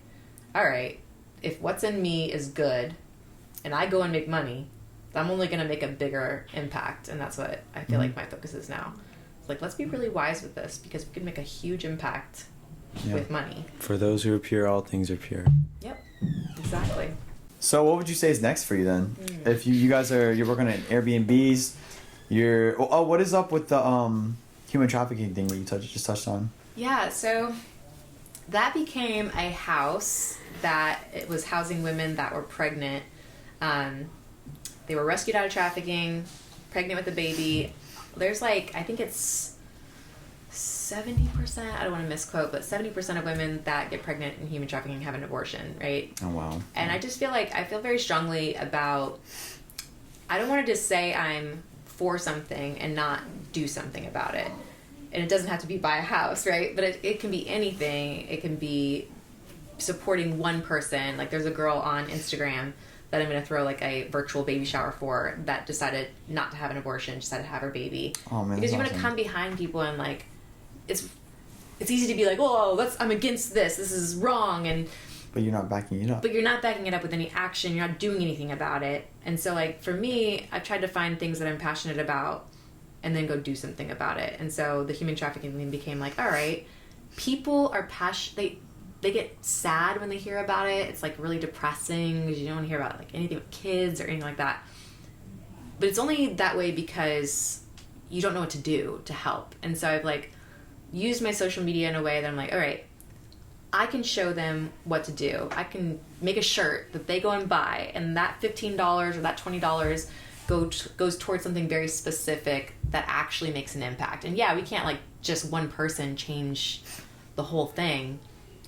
all right, if what's in me is good and I go and make money, I'm only going to make a bigger impact. And that's what I feel like my focus is now. It's like, let's be really wise with this because we can make a huge impact with money. For those who are pure, all things are pure. Yep, exactly. So what would you say is next for you then? If you guys you're working at Airbnbs, what is up with the human trafficking thing that you just touched on? Yeah, so that became a house that it was housing women that were pregnant. They were rescued out of trafficking, pregnant with a baby. There's like, I think it's 70%, I don't want to misquote, but 70% of women that get pregnant in human trafficking have an abortion, right? Oh, wow. And I just feel like, I feel very strongly about, I don't want to just say I'm for something and not do something about it. And it doesn't have to be buy a house, right? But it can be anything. It can be supporting one person. Like there's a girl on Instagram that I'm going to throw like a virtual baby shower for that decided not to have an abortion, decided to have her baby. Oh, man, because you want to come behind people and like, it's easy to be like, oh, I'm against this. This is wrong. But you're not backing it up. But you're not backing it up with any action. You're not doing anything about it. And so like for me, I've tried to find things that I'm passionate about and then go do something about it. And so the human trafficking thing became like, all right, people are passionate. They get sad when they hear about it. It's like really depressing because you don't want to hear about like anything with kids or anything like that. But it's only that way because you don't know what to do to help. And so I've like used my social media in a way that I'm like, all right, I can show them what to do. I can make a shirt that they go and buy, and that $15 or that $20 goes towards something very specific that actually makes an impact. And yeah, we can't like just one person change the whole thing.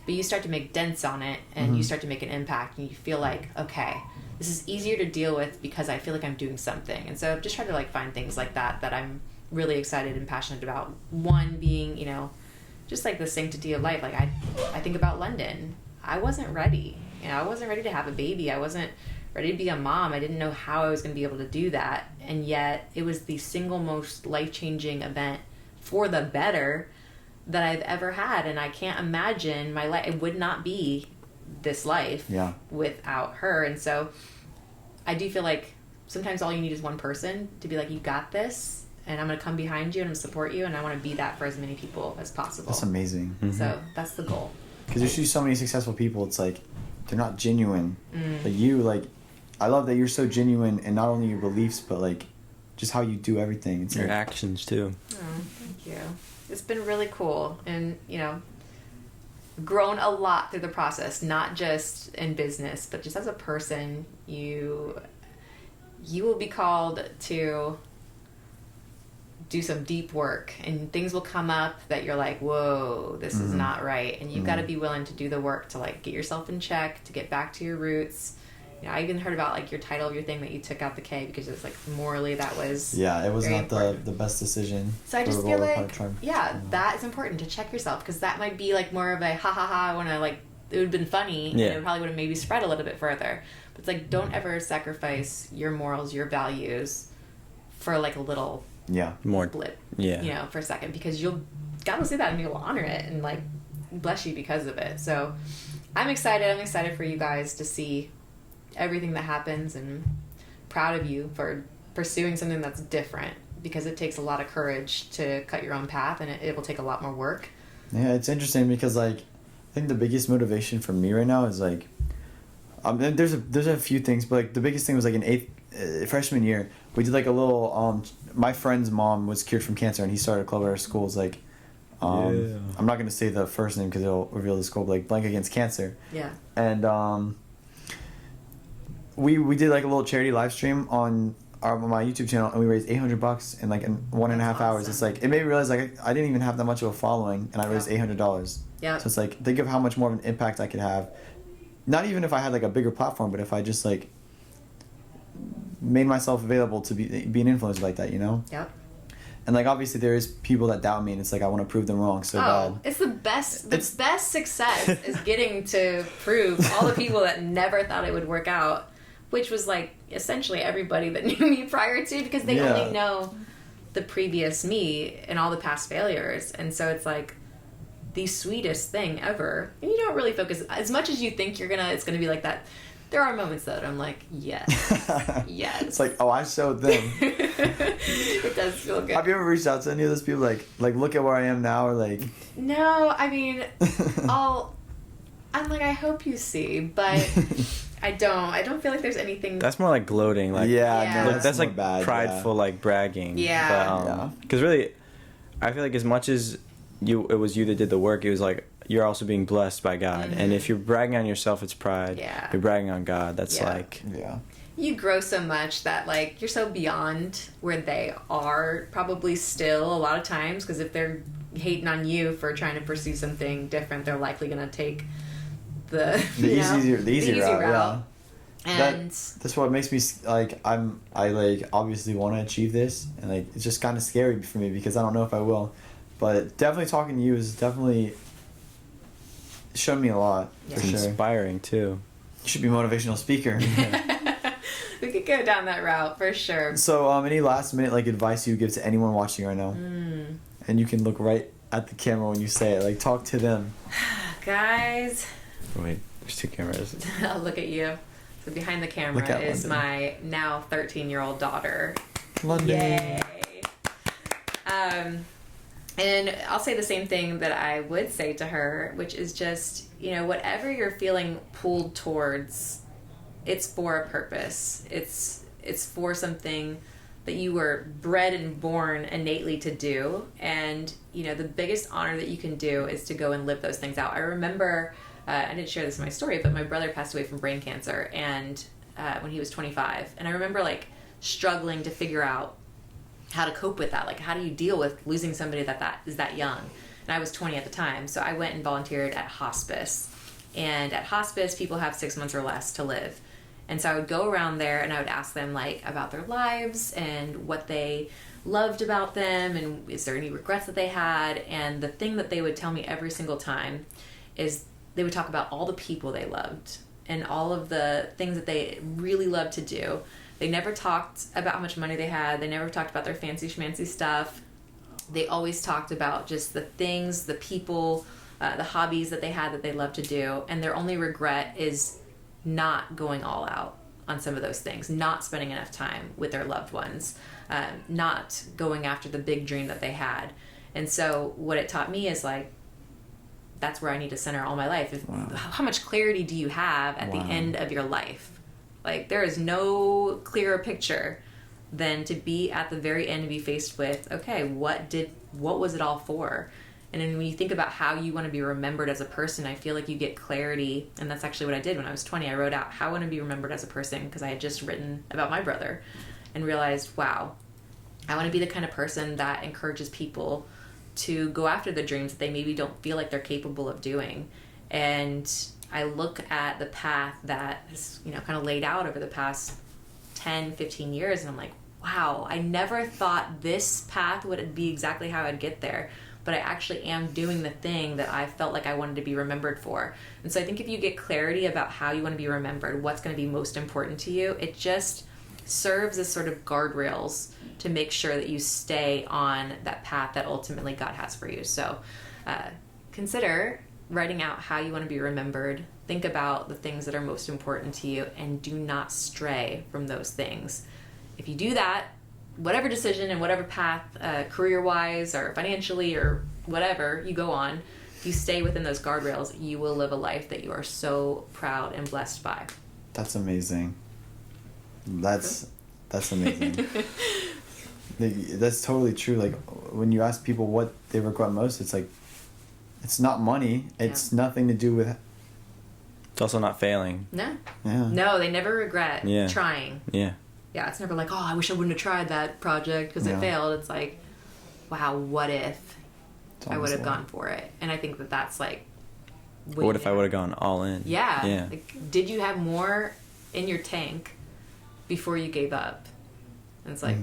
But you start to make dents on it and you start to make an impact and you feel like, okay, this is easier to deal with because I feel like I'm doing something. And so I've just tried to like find things like that I'm really excited and passionate about. One being, you know, just like the sanctity of life. Like I think about London. I wasn't ready. You know, I wasn't ready to have a baby. I wasn't ready to be a mom. I didn't know how I was going to be able to do that. And yet it was the single most life-changing event for the better that I've ever had, and I can't imagine my life. It would not be this life without her. And so I do feel like sometimes all you need is one person to be like, you got this, and I'm going to come behind you and support you, and I want to be that for as many people as possible. That's amazing. So that's the goal. Because you see so many successful people, it's like they're not genuine. But you, like, I love that you're so genuine in not only your beliefs but like just how you do everything. It's your like, actions too. Oh, thank you. It's been really cool, and you know, grown a lot through the process, not just in business but just as a person. You will be called to do some deep work, and things will come up that you're like, whoa, this is not right, and you've got to be willing to do the work to like get yourself in check, to get back to your roots. You know, I even heard about like your title of your thing that you took out the K because it's like morally that was it was not important. the best decision. So I just feel like that is important to check yourself, because that might be like more of a ha ha ha, I want to like it would have been funny, Yeah. and it probably would have maybe spread a little bit further. But it's like, don't ever sacrifice your morals, your values for like a little More blip, Yeah. for a second, because God will see that and He'll honor it and like bless you because of it. So I'm excited for you guys to see everything that happens, and proud of you for pursuing something that's different, because it takes a lot of courage to cut your own path, and it will take a lot more work. Yeah, it's interesting because like I think the biggest motivation for me right now is like there's a few things, but like the biggest thing was like in freshman year we did like a little my friend's mom was cured from cancer, and he started a club at our school. It's like I'm not gonna say the first name because it'll reveal the school, but like Blank Against Cancer. Yeah. And we did like a little charity live stream on my YouTube channel, and we raised $800 in like in 1.5 hours. It's like, it made me realize like I didn't even have that much of a following, and I raised $800. Yeah. So it's like, think of how much more of an impact I could have. Not even if I had like a bigger platform, but if I just like made myself available to be an influencer like that, you know? Yep. And like obviously there is people that doubt me, and it's like I want to prove them wrong so bad. It's the best. The best success is getting to prove all the people that never thought it would work out, which was like essentially everybody that knew me prior to, because they only know the previous me and all the past failures. And so it's like the sweetest thing ever. And you don't really focus as much as you think it's gonna be like that. There are moments though that I'm like, yes. It's like, oh, I showed them. It does feel good. Have you ever reached out to any of those people like look at where I am now, or like? No, I mean, I'm like, I hope you see, but I don't feel like there's anything. That's more like gloating. Like, Yeah. No, look, that's like bad, prideful, like bragging. Yeah. Because really, I feel like as much as it was you that did the work, it was like you're also being blessed by God. Mm-hmm. And if you're bragging on yourself, it's pride. Yeah. If you're bragging on God, that's like. Yeah. You grow so much that like you're so beyond where they are probably still a lot of times, because if they're hating on you for trying to pursue something different, they're likely gonna take the easy route. And that's what makes me like I like obviously want to achieve this, and like it's just kind of scary for me because I don't know if I will, but definitely talking to you is definitely shown me a lot. Yeah. For It's sure. inspiring too. You should be a motivational speaker. we could go down that route for sure. So any last minute like advice you give to anyone watching right now? And you can look right at the camera when you say it, like talk to them. Guys, Wait, there's two cameras. I'll look at you. So behind the Look camera at is London. my now 13-year-old daughter. London. Yay! And I'll say the same thing that I would say to her, which is just, whatever you're feeling pulled towards, it's for a purpose. It's for something that you were bred and born innately to do. And, the biggest honor that you can do is to go and live those things out. I remember, I didn't share this in my story, but my brother passed away from brain cancer and when he was 25. And I remember like struggling to figure out how to cope with that. Like, how do you deal with losing somebody that is that young? And I was 20 at the time. So I went and volunteered at hospice. And at hospice, people have 6 months or less to live. And so I would go around there and I would ask them like about their lives and what they loved about them and is there any regrets that they had. And the thing that they would tell me every single time is they would talk about all the people they loved and all of the things that they really loved to do. They never talked about how much money they had. They never talked about their fancy schmancy stuff. They always talked about just the things, the people, the hobbies that they had that they loved to do. And their only regret is not going all out on some of those things, not spending enough time with their loved ones, not going after the big dream that they had. And so what it taught me is like, that's where I need to center all my life. How much clarity do you have at the end of your life? Like, there is no clearer picture than to be at the very end and be faced with, okay, what was it all for? And then when you think about how you want to be remembered as a person, I feel like you get clarity. And that's actually what I did when I was 20. I wrote out how I want to be remembered as a person, because I had just written about my brother and realized, wow, I want to be the kind of person that encourages people to go after the dreams that they maybe don't feel like they're capable of doing. And I look at the path that is, kind of laid out over the past 10, 15 years, and I'm like, wow, I never thought this path would be exactly how I'd get there. but I actually am doing the thing that I felt like I wanted to be remembered for. And so I think if you get clarity about how you want to be remembered, what's going to be most important to you, it just serves as sort of guardrails to make sure that you stay on that path that ultimately God has for you. So consider writing out how you want to be remembered. Think about the things that are most important to you and do not stray from those things. If you do that, whatever decision and whatever path, career-wise or financially or whatever you go on, if you stay within those guardrails, you will live a life that you are so proud and blessed by. That's amazing. That's amazing. That's totally true. Like when you ask people what they regret most, it's like it's not money. It's nothing to do with. It's also not failing. No. Yeah. No, they never regret trying. Yeah. Yeah, it's never like, oh, I wish I wouldn't have tried that project because it failed. It's like, wow, what if I would have gone for it? And I think that that's like... What if I would have gone all in? Yeah. Yeah. Like, did you have more in your tank before you gave up? And it's like,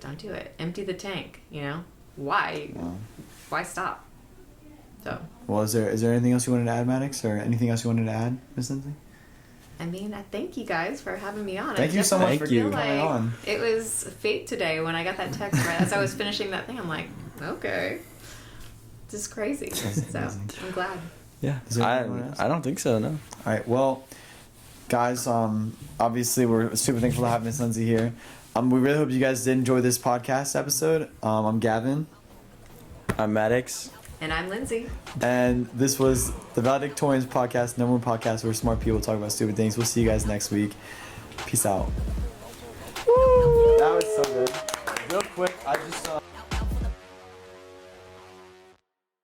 don't do it. Empty the tank, you know? Why? Why stop? So... Well, is there anything else you wanted to add, Maddox, or anything else you wanted to add, Miss Lindsay? I mean, I thank you guys for having me on. Thank you so much for coming on. It was fate today when I got that text right as I was finishing that thing. I'm like, okay, this is crazy. So I'm glad. Yeah, I don't think so. No. All right, well, guys, obviously we're super thankful to have Miss Lindsay here. We really hope you guys did enjoy this podcast episode. I'm Gavin. I'm Maddox. And I'm Lindsay. And this was the Valedictorians podcast, #1 podcast where smart people talk about stupid things. We'll see you guys next week. Peace out. Woo! That was so good. Real quick, I just...